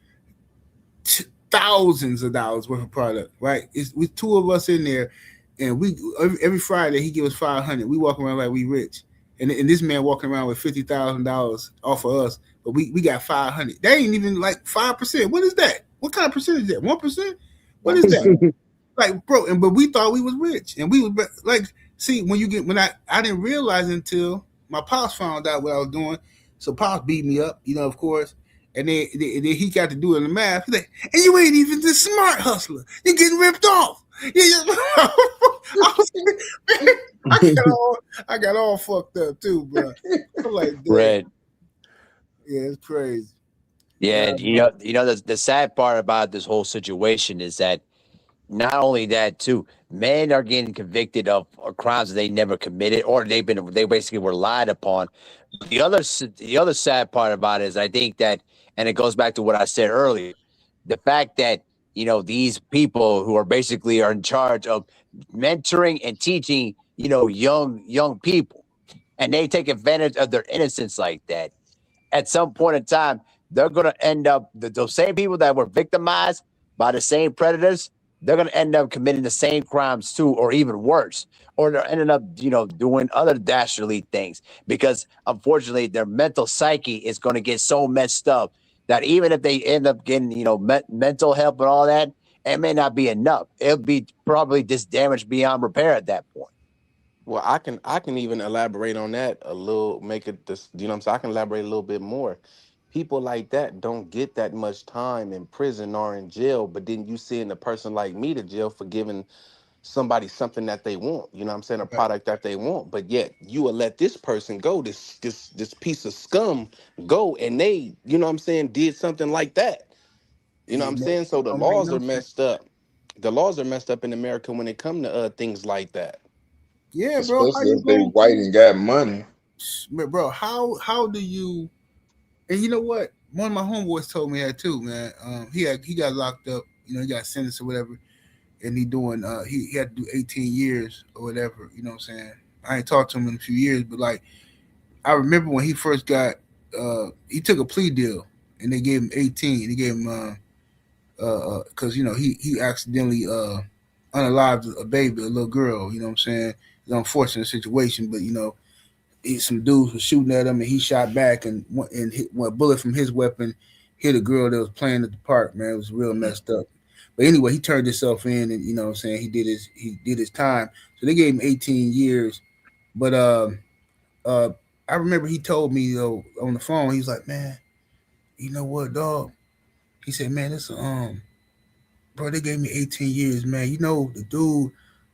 thousands of dollars worth of product, right? It's with two of us in there, and we every Friday he give us 500. We walk around like we rich, and this man walking around with $50,000 off of us, but we got 500. That ain't even like 5%. What is that? What kind of percentage is that? 1%? What is that? Like, bro, but we thought we was rich, and we was like, see, when I didn't realize until my pops found out what I was doing. So pops beat me up, of course. And then he got to do it in the math. He's like, and you ain't even the smart hustler. You're getting ripped off. I got all fucked up too, bro. I'm like, Red. Yeah, it's crazy. Yeah, the sad part about this whole situation is that not only that too, men are getting convicted of crimes that they never committed or they basically were lied upon. But the other sad part about it is I think that, and it goes back to what I said earlier, the fact that these people who are basically in charge of mentoring and teaching young people, and they take advantage of their innocence like that. At some point in time, they're going to end up those same people that were victimized by the same predators. They're going to end up committing the same crimes too, or even worse, or they're ending up, doing other dastardly things because unfortunately their mental psyche is going to get so messed up that even if they end up getting, mental help and all that, it may not be enough. It'll be probably just damaged beyond repair at that point. Well, I can even elaborate on that a little, make it this, you know what I'm saying? I can elaborate a little bit more. People like that don't get that much time in prison or in jail, but then you send a person like me to jail for giving somebody something that they want, you know what I'm saying, a product that they want, but yet you will let this person go, this piece of scum go, and they, you know what I'm saying, did something like that. You know what I'm saying? So the Don't make laws no are sense. messed up. The laws are messed up in America when it come to things like that. Yeah, bro. How Especially you if they going white and got money. bro? How do you? And you know what? One of my homeboys told me that too, man. He got locked up. He got sentenced or whatever, and he had to do 18 years or whatever. You know what I'm saying? I ain't talked to him in a few years, but like I remember when he first got, he took a plea deal, and they gave him 18. They gave him because he accidentally unalived a baby, a little girl. You know what I'm saying? It's an unfortunate situation, but some dudes were shooting at him, and he shot back, and hit one bullet from his weapon hit a girl that was playing at the park. Man, it was real messed up. But anyway, he turned himself in, and you know what I'm saying, he did his time. So they gave him 18 years. But I remember he told me on the phone, he was like, man, you know what, dog? He said, man, bro, they gave me 18 years, man. The dude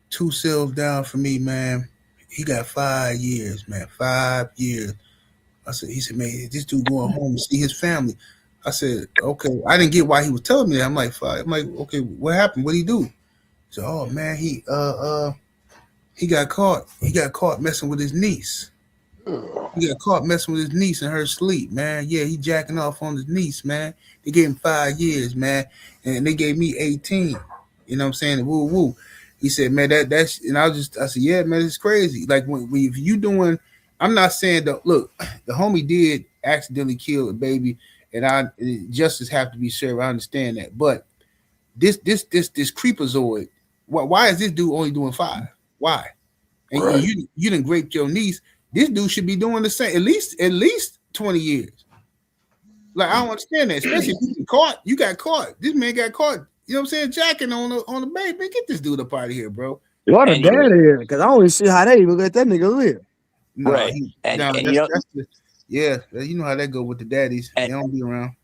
2 cells down from me, man. He got 5 years, man. 5 years. He said, man, this dude going home to see his family. I said, okay. I didn't get why he was telling me that. I'm like, okay, what happened? What did he do? He said, oh man, he He got caught. He got caught messing with his niece. He got caught messing with his niece in her sleep, man. Yeah, he jacking off on his niece, man. They gave him 5 years, man, and they gave me 18. You know what I'm saying? Woo woo. He said, man, that's, and I said, yeah, man, it's crazy. Like when if you doing, I'm not saying that. Look, the homie did accidentally kill a baby, and justice have to be served. I understand that, but this creepazoid. Why is this dude only doing 5? Why? And Right. you didn't grape your niece. This dude should be doing the same, at least 20 years. Like I don't understand that, especially if you get caught. You got caught. This man got caught. You know what I'm saying? Jacking on the baby. Man, get this dude up out of here, bro. What a And daddy is, because I only see how they even let that nigga live. No, Right. yeah, you know how that go with the daddies. They don't be around.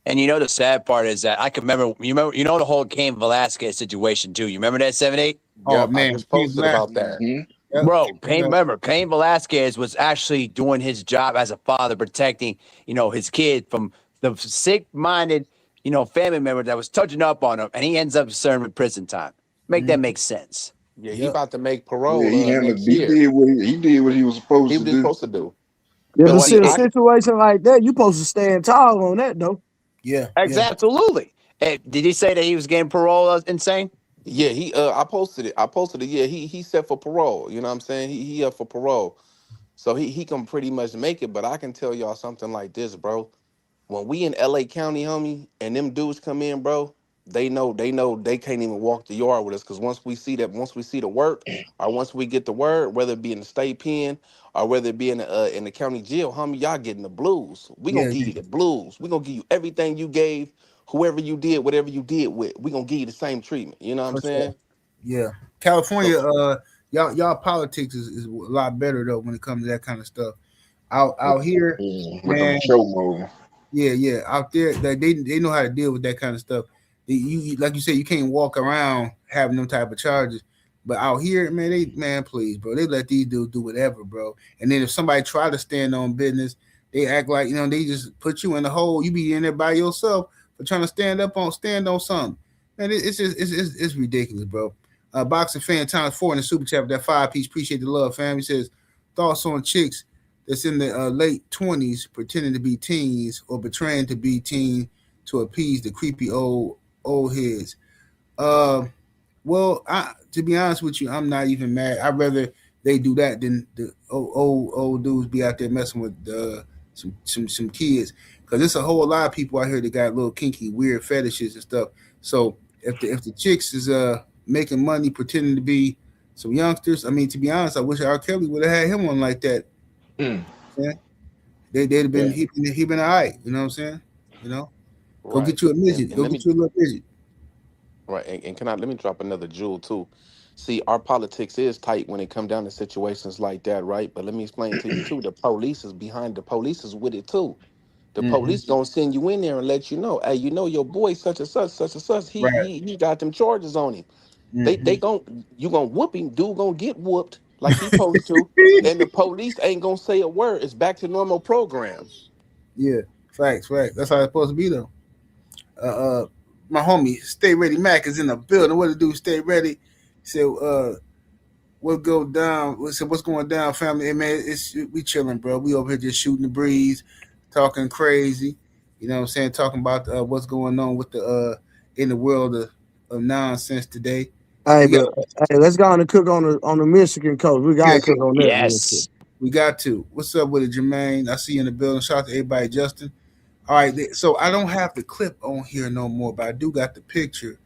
And you know the sad part is that I can remember. You know the whole Cain Velasquez situation too. You remember that 7-8? Oh man, I just posted about that. Yep. Bro, remember, Cain Velasquez was actually doing his job as a father, protecting, his kid from the sick-minded, family member that was touching up on him, and he ends up serving prison time. Make that make sense. Yeah, he about to make parole Yeah, next year. he did what he was supposed He to was do. supposed to do. Yeah, But but see, see, a I- situation like that, you supposed to stand tall on that, though. Yeah, Absolutely. Hey, did he say that he was getting parole insane? Yeah, I posted it. Yeah, he set for parole. You know what I'm saying? He up for parole. So he can pretty much make it, but I can tell y'all something like this, bro. When we in LA County, homie, and them dudes come in, bro, they know they can't even walk the yard with us. Cause once we see the work, or once we get the word, whether it be in the state pen or whether it be in the county jail, homie, y'all getting the blues. We gonna Yeah, give you the blues. We gonna give you everything you gave whoever you did, whatever you did with. We gonna give you the same treatment. You know what I'm For sure. saying? Yeah, California, y'all politics is a lot better though when it comes to that kind of stuff. Out here, With man, them show mode. yeah, out there, they know how to deal with that kind of stuff. You like you said, you can't walk around having them type of charges. But out here, man, please, bro, they let these dudes do whatever, bro. And then if somebody try to stand on business, they act like they just put you in the hole. You be in there by yourself for trying to stand on something. Man, it's ridiculous, bro. Boxing fan times 4 in the super chat with that 5-piece. Appreciate the love, fam. He says thoughts on chicks that's in the late 20s pretending to be teens or betraying to be teen to appease the creepy old heads. Well, to be honest with you, I'm not even mad. I'd rather they do that than the old dudes be out there messing with some kids, because there's a whole lot of people out here that got little kinky, weird fetishes and stuff. So if the chicks is making money pretending to be some youngsters, I mean, to be honest, I wish R. Kelly would have had him on like that. Yeah, they'd have been he been all right. You know what I'm saying? Go Right. get you a midget. And Go let get me you a little midget. right. And let me drop another jewel too. See, our politics is tight when it come down to situations like that, right? But let me explain to you too. The police is behind. The police is with it too. The police gonna send you in there and let you know, hey, your boy such and such. He got them charges on him. You gonna whoop him. Dude gonna get whooped like he supposed to, and the police ain't gonna say a word. It's back to normal program. Yeah, facts. That's how it's supposed to be though. My homie, Stay Ready Mac is in the building. What to do? Stay ready. He said, what go down? What's going down, family? Hey, man, we chilling, bro. We over here just shooting the breeze, talking crazy. You know what I'm saying? Talking about what's going on with the in the world of nonsense today. Hey, let's go on and cook on the Michigan coast. We gotta cook on that. Yes. We got to. What's up with it, Jermaine? I see you in the building. Shout out to everybody, Justin. All right, so I don't have the clip on here no more, but I do got the picture,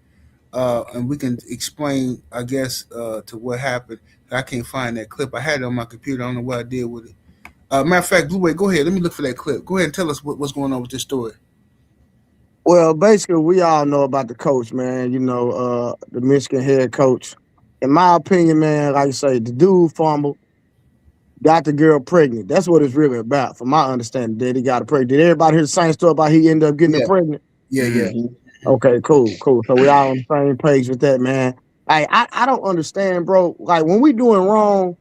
and we can explain, I guess, to what happened. I can't find that clip. I had it on my computer. I don't know what I did with it. Matter of fact, Blue Way, go ahead. Let me look for that clip. Go ahead and tell us what's going on with this story. Well, basically, we all know about the coach, man. The Michigan head coach. In my opinion, man, like I say, the dude fumbled, got the girl pregnant. That's what it's really about, from my understanding. That he got her pregnant. Did everybody hear the same story about he ended up getting her pregnant? Yeah. Okay, cool. So we all on the same page with that, man. I don't understand, bro. Like when we doing wrong,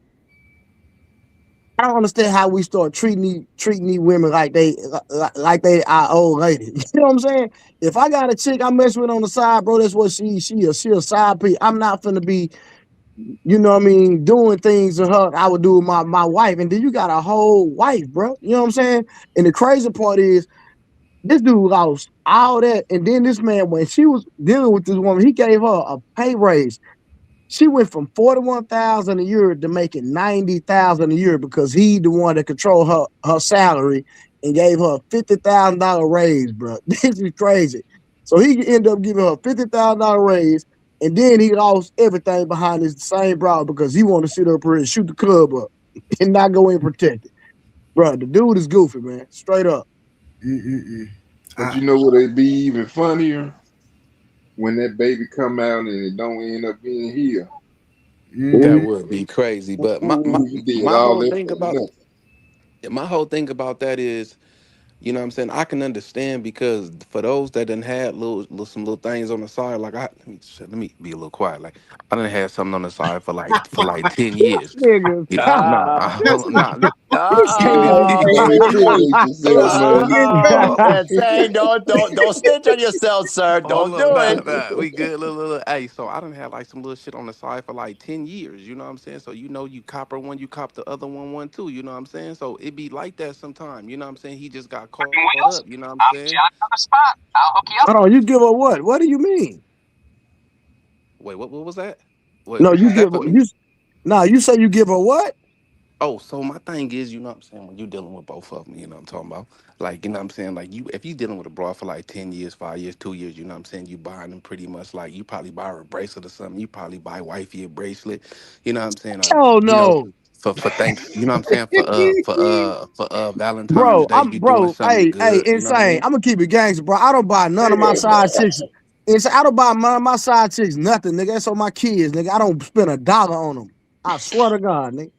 I don't understand how we start treating these women like they our old lady. You know what I'm saying? If I got a chick I mess with on the side, bro, that's what she a side piece. I'm not finna be you know what I mean, doing things to her I would do with my wife. And then you got a whole wife, bro. You know what I'm saying? And the crazy part is this dude lost all that. And then this man, when she was dealing with this woman, he gave her a pay raise. She went from 41,000 a year to making 90,000 a year because he the one that controlled her salary and gave her a $50,000 raise, bro. This is crazy. So he ended up giving her a $50,000 raise, and then he lost everything behind his same brow because he wanted to sit up here and shoot the club up and not go in protected. Bro, the dude is goofy, man. Straight up. But you know what? It'd be even funnier when that baby come out and it don't end up being here. That would be crazy. But my He did my all whole that thing for about nothing. my whole thing about that is, you know what I'm saying, I can understand because for those that done had some little things on the side, like let me be a little quiet. Like I done had something on the side for like 10 years. Nigga, You know, stop. nah. Incriminate yourself, man. Saying don't snitch on yourself, sir. Hold Don't up, do it. nah. We good. Look. Hey, so I done had like some little shit on the side for like 10 years. You know what I'm saying? So you know you copper one, you cop the other one too. You know what I'm saying? So it be like that sometime. You know what I'm saying? He just got caught up. You know what I'm saying? Hold on, you give her what? What do you mean? Wait, what was that? Wait, No, you was that give for her me? you say you give her what? Oh, so my thing is, you know what I'm saying, when you dealing with both of them, you know what I'm talking about? Like, you know what I'm saying? Like, if you dealing with a broad for like 10 years, 5 years, 2 years, you know what I'm saying? You buying them pretty much like, you probably buy her a bracelet or something. You probably buy wifey a bracelet, you know what I'm saying? Or, Oh you know, no. for thanks, you know what I'm saying? For Valentine's Bro, Day, you doing something hey, good, you know what I insane. mean? I'm gonna keep it gangster, bro. I don't buy none of my side chicks. I don't buy none of my side chicks nothing, nigga. That's on my kids, nigga. I don't spend $1 on them. I swear to God, nigga.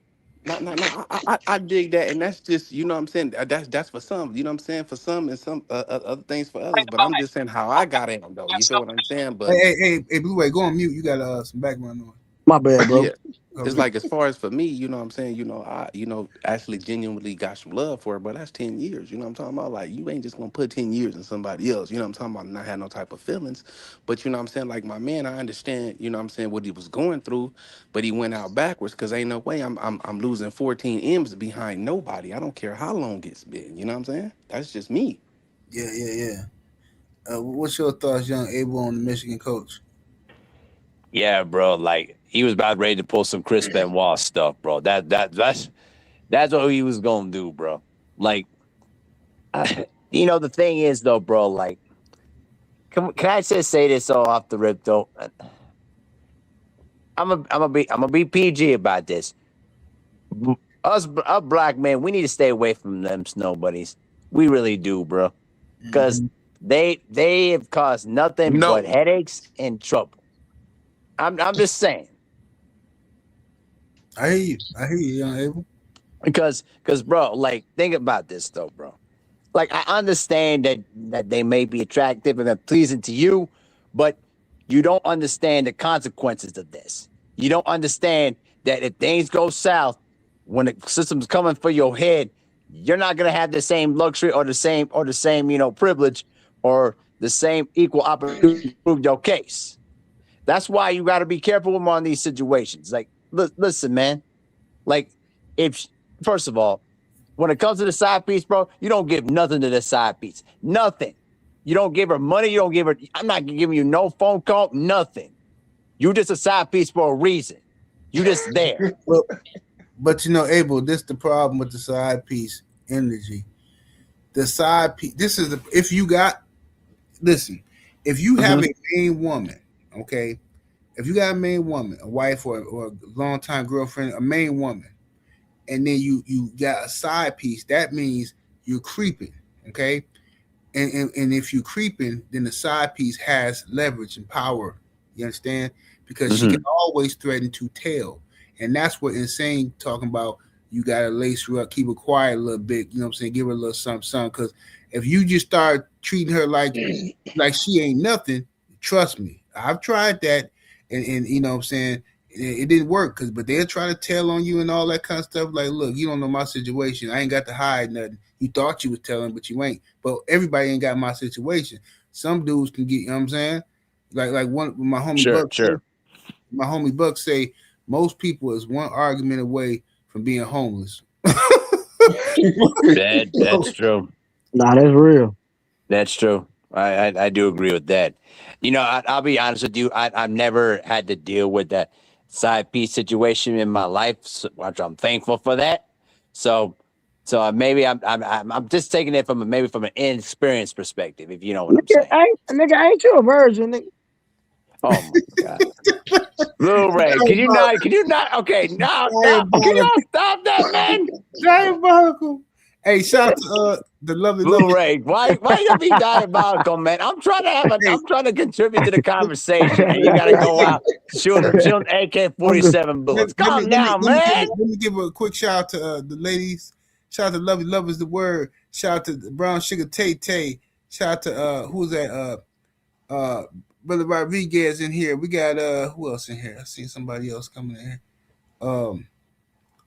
No. I dig that, and that's just, you know what I'm saying. That's for some, you know what I'm saying. For some, and some other things for others. But I'm just saying how I got in though. You feel what I'm saying? But Hey, Blue Way, go on mute. You got some background noise. My bad, bro. yeah, it's like as far as for me, you know what I'm saying. I actually genuinely got some love for it. But that's 10 years. You know what I'm talking about? Like you ain't just gonna put 10 years in somebody else. You know what I'm talking about? And not have no type of feelings. But you know what I'm saying. Like my man, I understand. You know what I'm saying what he was going through, but he went out backwards because ain't no way I'm losing 14 M's behind nobody. I don't care how long it's been. You know what I'm saying? That's just me. Yeah. What's your thoughts, young Abel, on the Michigan coach? Yeah, bro. Like he was about ready to pull some Chris Benoit stuff, bro. That's what he was gonna do, bro. Like, the thing is though, bro. Like, can I just say this all off the rip though? I'm gonna be PG about this. Us black men, we need to stay away from them snow bunnies. We really do, bro, because they have caused nothing but No, headaches and trouble. I'm just saying. I hear you, young Abel. Because bro, like think about this though, bro. Like I understand that they may be attractive and they're pleasing to you, but you don't understand the consequences of this. You don't understand that if things go south, when the system's coming for your head, you're not gonna have the same luxury or the same privilege or the same equal opportunity to prove your case. That's why you got to be careful with them on these situations. Like, listen, man. Like, if first of all, when it comes to the side piece, bro, you don't give nothing to the side piece. Nothing. You don't give her money. You don't give her. I'm not giving you no phone call. Nothing. You just a side piece for a reason. You just there. But Abel, this the problem with the side piece energy. The side piece. This is if you have a main woman, okay. If you got a main woman, a wife or a longtime girlfriend, a main woman, and then you got a side piece, that means you're creeping, okay? And if you're creeping, then the side piece has leverage and power. You understand? Because she can always threaten to tell. And that's what Insane talking about. You gotta lace her up, keep her quiet a little bit, you know what I'm saying? Give her a little something. Because if you just start treating her like she ain't nothing, trust me, I've tried that, and you know what I'm saying, it didn't work but they'll try to tell on you and all that kind of stuff. Like, look, you don't know my situation. I ain't got to hide nothing. You thought you was telling, but you ain't. But everybody ain't got my situation. Some dudes can get, you know what I'm saying? Like one my homie Buck. Sure. My homie Buck say, Most people is one argument away from being homeless. That's true. Nah, that's real. That's true. I do agree with that. You know, I'll be honest with you. I've never had to deal with that side piece situation in my life, which I'm thankful for that. So maybe I'm just taking it from maybe from an inexperienced perspective, if you know what I'm saying. Ain't you a virgin, nigga? Oh my God. Lil Ray, can you not? Okay, now, can y'all stop that, man? Diabolical. Hey, shout out to the lovely Lil Ray, why you gotta be diabolical, man? I'm trying to contribute to the conversation, and you gotta go out shooting AK-47 bullets. Calm down, man. Let me give a quick shout out to the ladies. Shout out to Lovely Love is the word. Shout out to the Brown Sugar Tay Tay. Shout out to who's that? Brother Rodriguez in here. We got who else in here? I seen somebody else coming in here.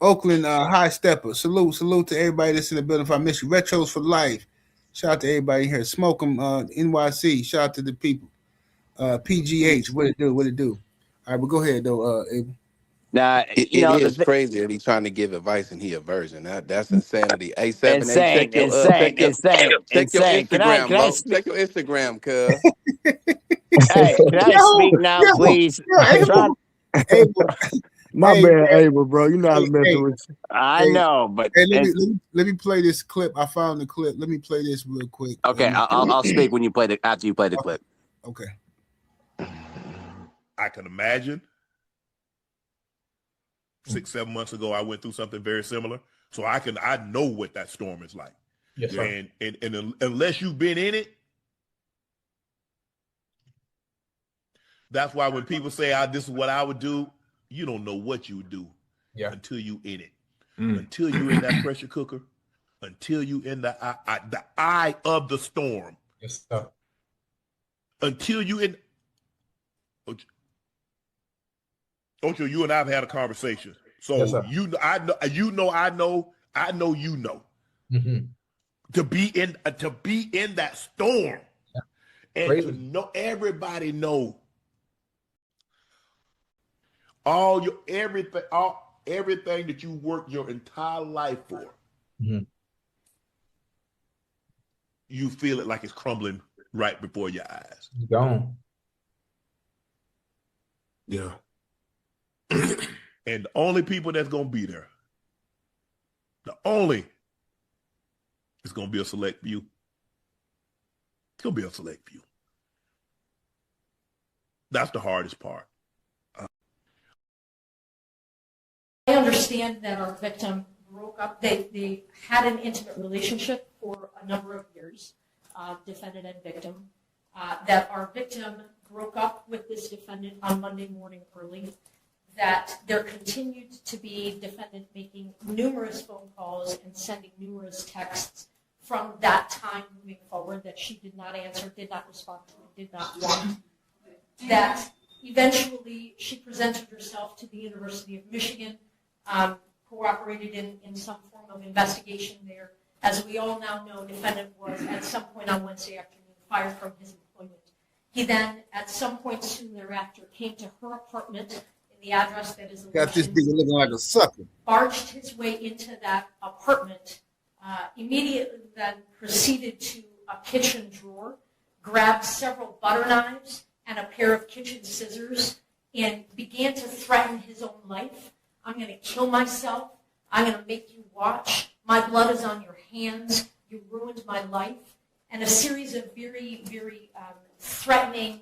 Oakland High Stepper. Salute to everybody that's in the building. If I miss you, Retros for Life. Shout out to everybody here. Smoke 'em NYC. Shout out to the people. PGH. What it do? All right, but go ahead though, Abel. Now it is crazy that he's trying to give advice and he a virgin. That's insanity. A7, check your Instagram, Lo. Check your Instagram, cuz. Hey, can I speak now, please? My bad, Abel, bro. You know how to mess with you. I know, but let me play this clip. I found the clip. Let me play this real quick. Okay, I'll speak when you play after you play the clip. Okay. I can imagine 6-7 months ago I went through something very similar, so I know what that storm is like. Yes, sir. And unless you've been in it, that's why when people say this is what I would do, you don't know what you would do until you in it. Until you in that pressure cooker, until you in the eye of the storm. Yes, sir. Until you in Ocho, you and I have had a conversation. So yes, I know. Mm-hmm. To be in that storm, and Crazy. to know everybody know everything that you worked your entire life for. Mm-hmm. You feel it like it's crumbling right before your eyes. Gone. Yeah. And the only people that's gonna be there, it's gonna be a select few. It's gonna be a select few. That's the hardest part. I understand that our victim broke up. They had an intimate relationship for a number of years, defendant and victim. That our victim broke up with this defendant on Monday morning early. That there continued to be defendant making numerous phone calls and sending numerous texts from that time moving forward that she did not answer, did not respond to, did not want. That eventually she presented herself to the University of Michigan, cooperated in some form of investigation there. As we all now know, defendant was at some point on Wednesday afternoon fired from his employment. He then, at some point soon thereafter, came to her apartment in the address that is got this nigga looking like a sucker. Barged his way into that apartment, immediately then proceeded to a kitchen drawer, grabbed several butter knives and a pair of kitchen scissors, and began to threaten his own life. I'm going to kill myself. I'm going to make you watch. My blood is on your hands. You ruined my life. And a series of very, very threatening,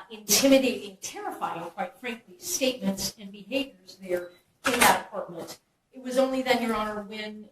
intimidating, terrifying, quite frankly, statements and behaviors there in that apartment. It was only then, Your Honor, when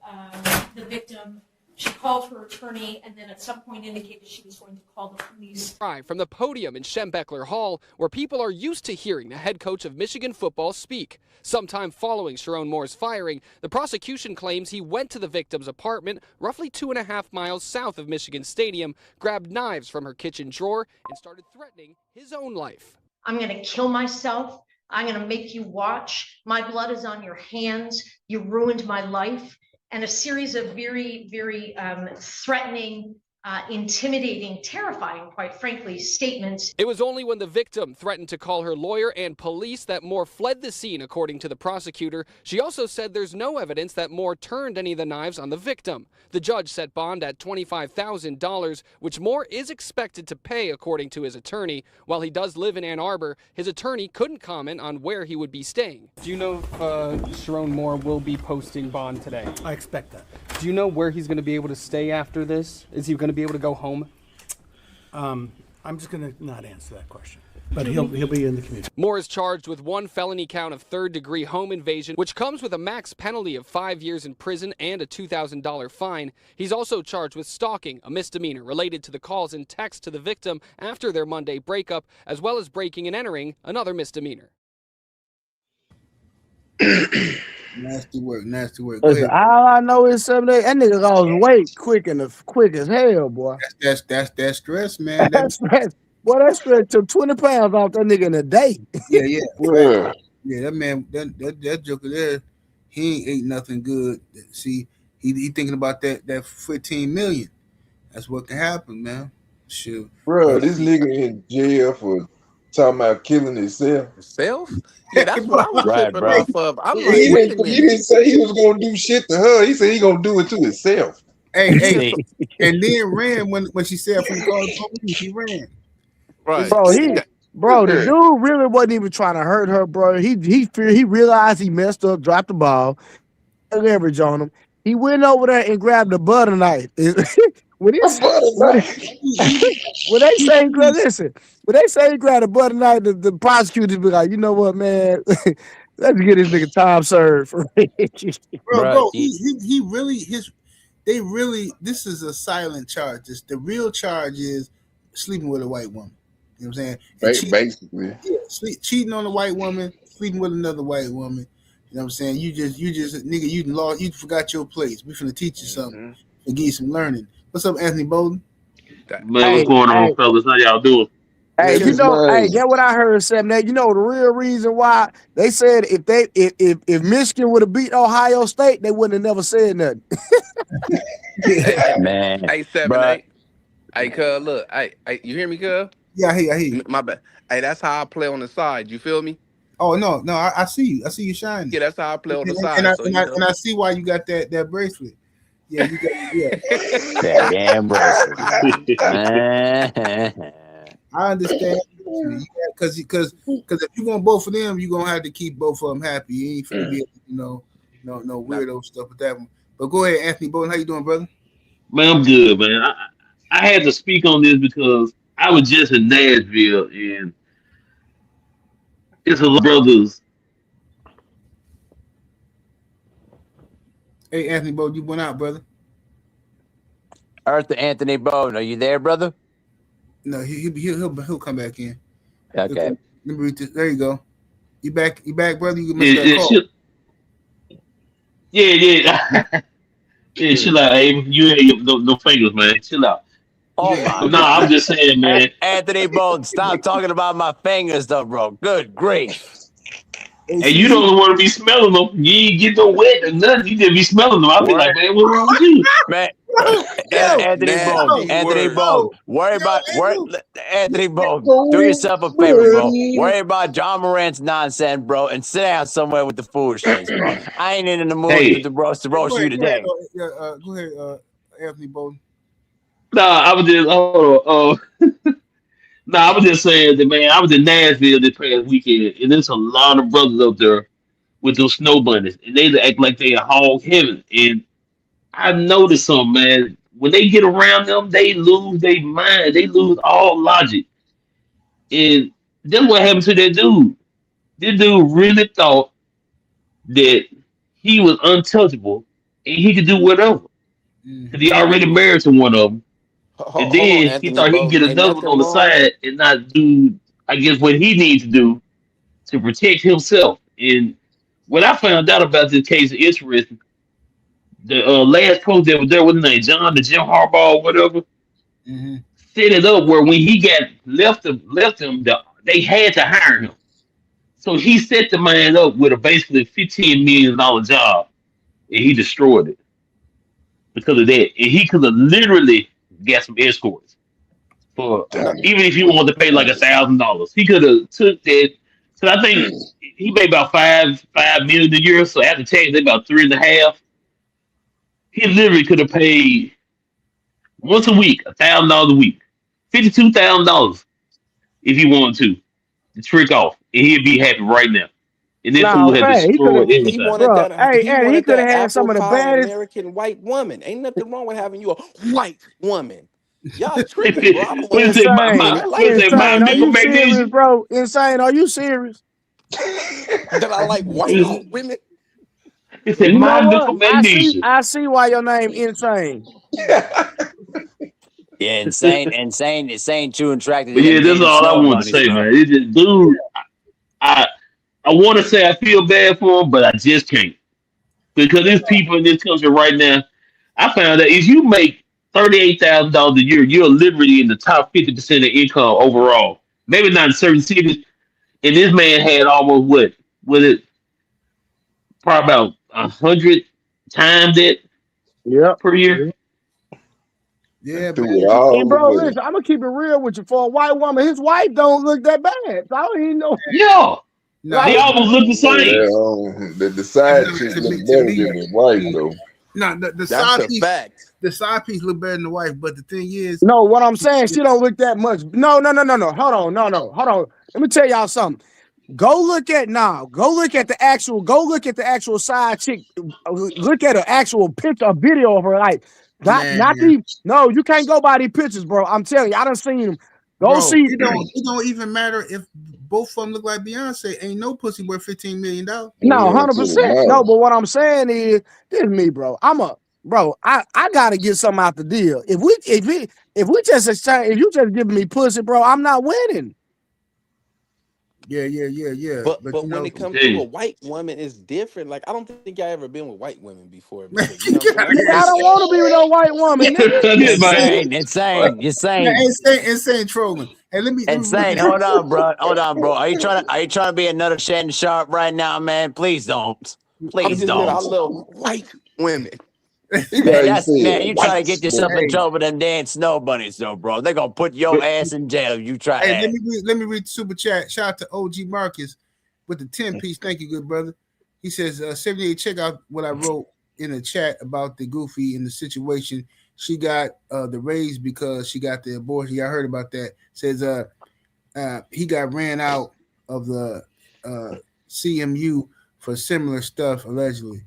the victim, she called her attorney and then at some point indicated she was going to call the police. From the podium in Schembeckler Hall, where people are used to hearing the head coach of Michigan football speak. Sometime following Sharon Moore's firing, the prosecution claims he went to the victim's apartment, roughly 2.5 miles south of Michigan Stadium, grabbed knives from her kitchen drawer, and started threatening his own life. I'm going to kill myself. I'm going to make you watch. My blood is on your hands. You ruined my life. And a series of very, very threatening, intimidating, terrifying, quite frankly, statements. It was only when the victim threatened to call her lawyer and police that Moore fled the scene, according to the prosecutor. She also said there's no evidence that Moore turned any of the knives on the victim. The judge set bond at $25,000, which Moore is expected to pay, according to his attorney. While he does live in Ann Arbor, his attorney couldn't comment on where he would be staying. Do you know if Sharon Moore will be posting bond today? I expect that. Do you know where he's going to be able to stay after this? Is he going to be able to go home? I'm just going to not answer that question. But he'll be in the community. Moore is charged with one felony count of third-degree home invasion, which comes with a max penalty of 5 years in prison and a $2,000 fine. He's also charged with stalking, a misdemeanor related to the calls and texts to the victim after their Monday breakup, as well as breaking and entering, another misdemeanor. Nasty work. Listen, all I know is 7 days. That nigga lost weight quick as hell, boy. That's that stress, man. That stress. Boy, that stress took 20 pounds off that nigga in a day. Yeah. That man, that joker there, he ain't ate nothing good. See, he thinking about that 15 million. That's what can happen, man. Shoot. Bro, this nigga in jail for talking about killing himself. Yeah, that's what I was tripping off of. I'm like, he wait a minute. didn't say he was gonna do shit to her. He said he gonna do it to himself. Hey, and then ran when she said from the car, he ran. Right. Bro, the dude really wasn't even trying to hurt her, bro. He realized he messed up, dropped the ball, leverage on him. He went over there and grabbed the butter knife. When they say he grabbed a butter knife, the prosecutors be like, you know what, man? Let's get this nigga time served. Bro, he really this is a silent charge. The real charge is sleeping with a white woman. You know what I'm saying? Basically. Yeah, cheating on a white woman, sleeping with another white woman. You know what I'm saying? You just nigga, you forgot your place. We finna teach you something and give you some learning. What's up, Anthony Bolden? Man, what's going on, fellas? How y'all doing? Hey, get what I heard, 7 You know the real reason why they said if Michigan would have beat Ohio State, they wouldn't have never said nothing. Man, hey, 7-8. Hey, cuz, look, you hear me, cuz? Yeah, I hear you. My bad. Hey, that's how I play on the side. You feel me? Oh no, I see you. I see you shining. Yeah, that's how I play on the side. And I see why you got that bracelet. Yeah, you got that damn bracelet. I understand because if you want both of them, you're gonna have to keep both of them happy. You ain't finna be, no weirdo stuff with that one. But go ahead, Anthony Bolden. How you doing, brother? Man, I'm good, man. I had to speak on this because I was just in Nashville and it's a lot of brothers. Hey, Anthony Bolden, you went out, brother. Arthur Anthony Bolden, are you there, brother? No, he'll come back in. Okay. Let me read this. There you go. You back, brother? You can make that call. Yeah. Yeah, chill out, Abe. You ain't no fingers, man. Chill out. Oh my no, I'm just saying, man. Anthony Bolden, stop talking about my fingers, though, bro. Good grief. And you don't want to be smelling them. You ain't get no wet or nothing. You just be smelling them. I'll be like, man, what's wrong with you? Man, Anthony Bolden, Anthony Bolden, do yourself a favor, bro. Worry about John Morant's nonsense, bro, and sit down somewhere with the foolishness, bro. I ain't in the mood to roast you today. Go ahead, Anthony Bolden. I was just I was just saying that, man, I was in Nashville this past weekend, and there's a lot of brothers up there with those snow bunnies, and they act like they are hog heaven. And I noticed something, man. When they get around them, they lose their mind. They lose all logic. And that's what happened to that dude. This dude really thought that he was untouchable and he could do whatever. Because he already married to one of them. And then he thought he could get another one on the side and not do, I guess, what he needs to do to protect himself. And what I found out about this case is interesting. The last coach that was there, what's his name, Jim Harbaugh or whatever, set it up where when he got left him, they had to hire him. So he set the man up with a basically $15 million job, and he destroyed it because of that. And he could have literally got some escorts for even if you want to pay like $1,000, he could have took that. So I think he made about five million a year. So after tax, they about 3.5. He literally could have paid once a week, $1,000 a week, $52,000 if he wanted to trick off, and he'd be happy right now. And this Nah, fool had man, he could destroyed have. He everything. wanted Bro, that. hey, He and he wanted could that have had apple some of the pie baddest. American white woman. Ain't nothing wrong with having you a white woman. Y'all What tripping, bro. I don't is want it? Insane, I like My insane. Are nickel you serious, magnesium? bro? Insane. Are you serious? that I like white women. He said, You know my what? nickel magnesium. I see why your name insane. Yeah, insane, true attracted to But them yeah, that's damn all I snow wanted to bunnies, say, bro. man. It just, dude, I I want to say I feel bad for him, but I just can't because there's people in this country right now. I found that if you make $38,000 a year, you're literally in the top 50% of income overall. Maybe not in certain cities. And this man had almost what? Was it probably about 100 times that Yep. per year? Yeah, threw man. it all And bro, away. listen, I'm gonna keep it real with you. For a white woman, his wife don't look that bad. So I don't even know. Yeah, No, they Like, almost look the Oh, same. the side chick to look me, better than his wife though. no, That's a fact. the side piece look better than the wife. But the thing is, no, what I'm saying, she don't look that much. No. Hold on, hold on. Let me tell y'all something. Go look at the actual side chick. Look at an actual picture, a video of her. Like, man, no, you can't go by these pictures, bro. I'm telling you, I done seen them. Go bro, see. it don't even matter if both of them look like Beyonce. Ain't no pussy worth $15 million. No, Yeah, 100%. No, but what I'm saying is, this is me, bro. I gotta get something out the deal. If we just exchange, if you just giving me pussy, bro, I'm not winning. Yeah. But you when know, it comes to a white woman, it's different. Like I don't think y'all ever been with white women before. Because, you know what I'm saying? Nigga, I don't want to be with no white woman, nigga. Insane trolling. Hey, let me Insane. Hold on, bro. Are you trying to be another Shannon Sharp right now, man? Please don't. I'm Please just saying I don't. love white women. Man, you trying to get yourself in Hey. trouble with them damn snow bunnies, though, bro. They're gonna put your ass in jail if you try Hey, that. let me read the super chat. Shout out to OG Marcus with the 10-piece. Thank you, good brother. He says, 78, check out what I wrote in the chat about the Goofy in the situation. She got the raise because she got the abortion. Y'all heard about that. Says he got ran out of the CMU for similar stuff, allegedly.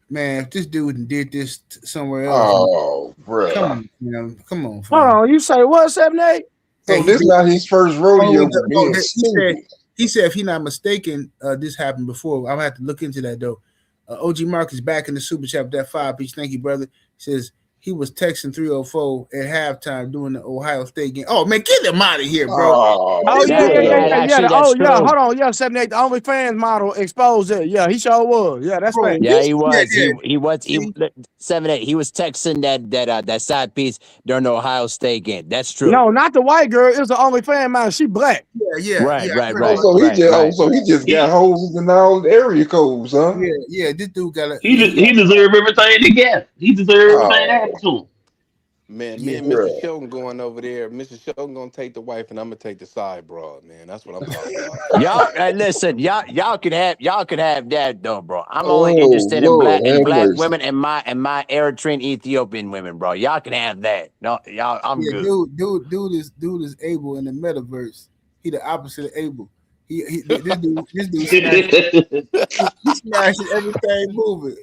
Man, if this dude did this somewhere else, bro. come on, Hold on, you say what, 78? So this not his first rodeo with being he stupid. said if he's not mistaken, this happened before. I'm gonna have to look into that though. OG Mark is back in the super chat with that 5-piece. Thank you, brother. He says he was texting 304 at halftime during the Ohio State game. Oh man, get him out of here, bro. Yeah. Hold on, yeah, 78. The OnlyFans model exposed it. Yeah, he sure was. Yeah, that's fact. Yeah, he was. He was. 7-8. He was texting that side piece during the Ohio State game. That's true. No, not the white girl. It was the OnlyFans model. She black. Right. So he just got hoes in all the area codes, huh? Yeah. This dude got a. He deserved everything to get. He deserved everything that happened to him. Man, me and Mr. Shogun going over there. Mr. Shogun gonna take the wife, and I'm gonna take the side broad. Man, that's what I'm talking about. Y'all, listen, y'all could have that though, bro. I'm only interested in black women and my Eritrean Ethiopian women, bro. Y'all can have that. No, y'all, I'm good. Dude is able in the metaverse. He the opposite of able. This dude smashing everything moving.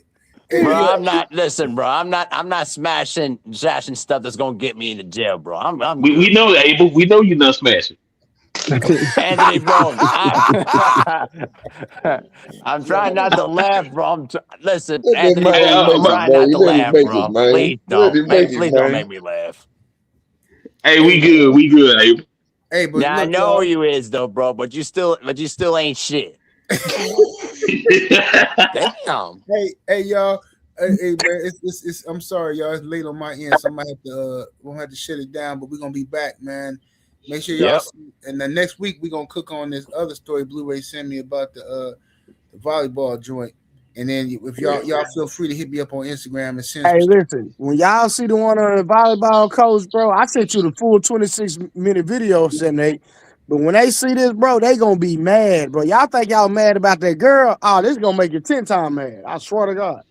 Bro, I'm not. Listen, bro, I'm not smashing stuff that's gonna get me into jail, bro. We know Abel. We know you're not smashing. Anthony, bro, I'm trying not to laugh, bro. Listen, Anthony, I'm trying not to laugh, bro. Please don't make me laugh. Hey, we good, Abel. Hey, but I know you is though, bro. But you still ain't shit. Damn. Hey, y'all. Hey, man, it's I'm sorry, y'all. It's late on my end, so I might have to we'll have to shut it down. But we're gonna be back, man. Make sure y'all. See, and then next week we're gonna cook on this other story Blu-ray sent me about the volleyball joint. And then if y'all feel free to hit me up on Instagram and send Hey, some. listen, when y'all see the one on the volleyball coach, bro, I sent you the full 26-minute video, 7-8. But when they see this, bro, they gonna be mad, bro. Y'all think y'all mad about that girl? Oh, this gonna make you 10 times mad. I swear to God.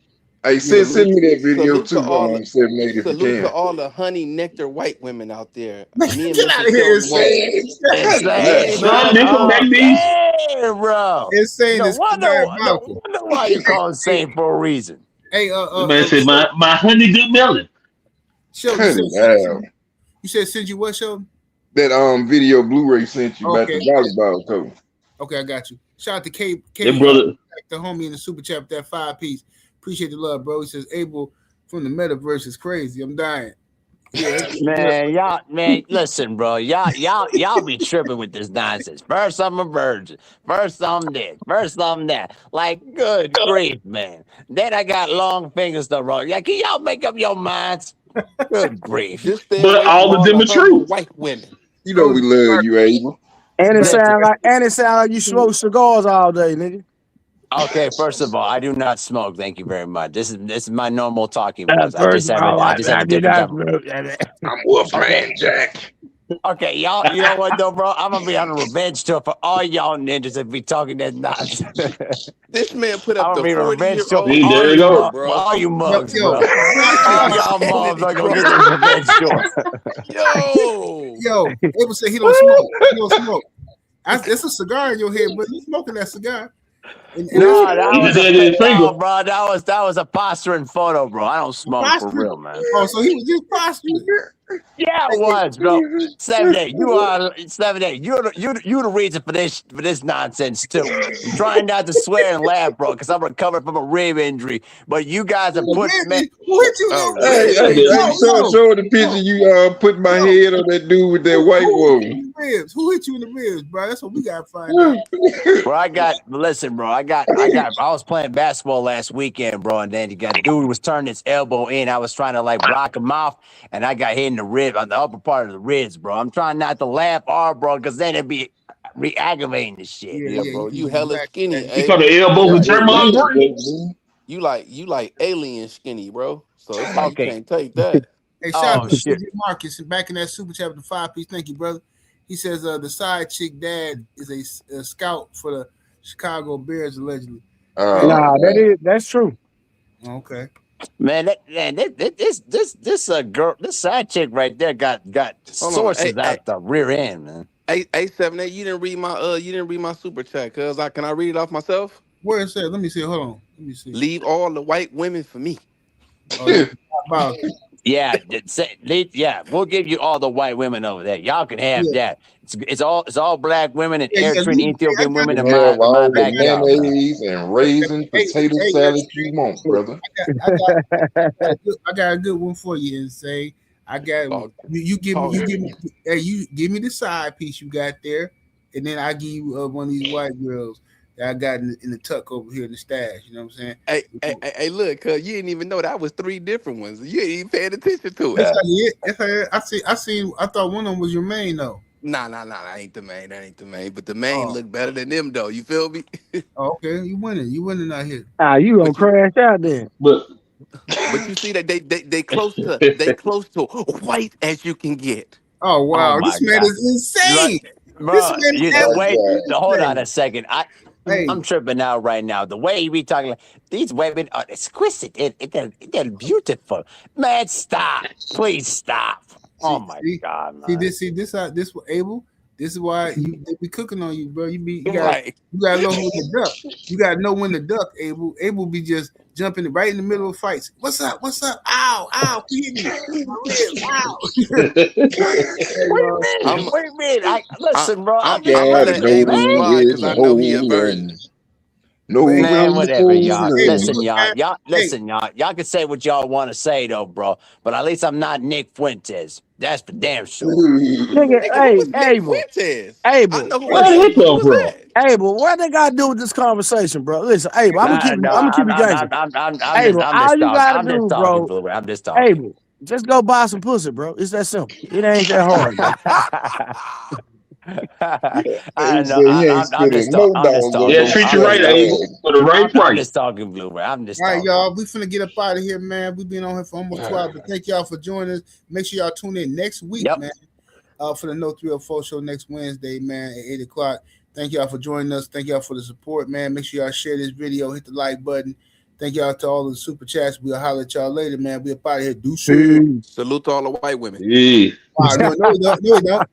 Hey, send me that video too, all 7-8 if you salute can. to all the honey nectar white women out there. Man, Me and get out Mr. of here, Sheldon Insane. Insane, Insane, bro. Insane No is wonder diabolical. why you call insane for a reason. Hey, The man said my honey good melon. Sheldon, Wow. you said send you what, Sheldon? That video Blu-ray sent you about Okay. the volleyball coach. Okay, I got you. Shout out to K That brother. the homie in the super chat with that 5-piece. Appreciate the love, bro. He says Abel from the metaverse is crazy. I'm dying. Yeah, Man, listen, bro. Y'all be tripping with this nonsense. First I'm a virgin. First I'm this. First I'm that. Like, good grief, man. Then I got long fingers to roll. Yeah, can y'all make up your minds? Good grief. Just stay But away from all of them the are humble true. white women. You know we love you, Abel. And it sound like you smoke cigars all day, nigga. Okay, first of all, I do not smoke. Thank you very much. This is my normal talking voice. I First just of have all, a different type of. I'm Wolfman Jack. Okay, y'all. You know what though, bro? I'm gonna be on a revenge tour for all y'all ninjas that be talking that nonsense. This man put up I'm the gonna be a revenge 40-year-old tour See, for all there you you go. bro. all you mugs, Yo, bro. All y'all motherfuckers gonna get this revenge tour. Yo, Abel said he don't smoke. He don't smoke. It's a cigar in your head, but you smoking that cigar. And No, that He was just had his finger. bro. That was a posturing photo, bro. I don't smoke for real, man. Oh, so he was just posturing. Yeah, it was, bro. 7-8. You are 7-8. You're the reason for this nonsense too. I'm trying not to swear and laugh, bro, because I'm recovering from a rib injury. But you guys have put me. Who hit you? Hey, show the picture you put my head on that dude with that white woman. Who hit you in the ribs, bro? That's what we gotta find out. Bro, listen, bro. I was playing basketball last weekend, bro, and then dude was turning his elbow in. I was trying to like block him off, and I got hit in the rib on the upper part of the ribs, bro. I'm trying not to laugh hard, bro, because then it'd be re-aggravating the shit. Yeah, bro, you hella skinny. He caught the elbow with Draymond Green. You like alien skinny, bro. So it's like you can't take that. Hey, shout out to CJ Marcus back in that super chat with the 5-piece. Thank you, brother. He says the side chick dad is a scout for the Chicago Bears allegedly. That's true. Okay. Man, this girl, this side chick right there got sources out the rear end, man. Hey, 7-8, you didn't read my super chat, cuz can I read it off myself? Where is that? Let me see. Hold on. Let me see. Leave all the white women for me. Yeah, we'll give you all the white women over there. Y'all can have that. It's all black women and Eritrean Ethiopian women in my backyard. Mayonnaise and raisin potato salad you want, brother. I got a good one for you, and say I got you give me the side piece you got there, and then I give you one of these white girls that I got in the tuck over here in the stash. You know what I'm saying? Hey, look, cuz you didn't even know that was 3 different ones. You ain't even paying attention to it. I seen. I thought one of them was your main though. Nah, that ain't the main. But the main look better than them though. You feel me? Okay, you winning out here. You gonna crash out then? But you see that they close to white as you can get. Oh wow, Oh, this my man God. is insane. Bro, This man is hold on a second. Hey. I'm tripping out right now. The way you be talking, like, these women are exquisite. They're beautiful. Man, stop. Please stop. Oh my God, man. See this Abel. This is why they be cooking on you, bro. You gotta know when to duck. You gotta know when to duck, Abel. Abel be just jumping right in the middle of fights. What's up? Ow, hit me. Ow. Wait a minute. Listen, bro. I'm gonna let Abel slide because I know he a virgin. No, man, whatever, y'all. Listen, y'all. Y'all can say what y'all want to say, though, bro. But at least I'm not Nick Fuentes. That's for damn sure. Nigga, Abel. I know who was that. Abel, what they got to do with this conversation, bro? Listen, Abel, I'm gonna keep it gangster. Abel, all you gotta do, bro. I'm just talking. Abel, just go buy some pussy, bro. It's that simple. It ain't that hard, bro. He said he ain't spending no dollars on Yeah, no treat you right, Abel, for the right I'm price. just talking, Bloomer. I'm just All right, talking. y'all. We finna get up out of here, man. We've been on here for almost 2 hours. But thank y'all for joining us. Make sure y'all tune in next week, man. For the No 304 show next Wednesday, man, at 8 o'clock. Thank y'all for joining us. Thank y'all for the support, man. Make sure y'all share this video, hit the like button. Thank y'all to all the super chats. We'll holler at y'all later, man. We up out of here. Do shit. Salute to all the white women. Yeah. No, we don't.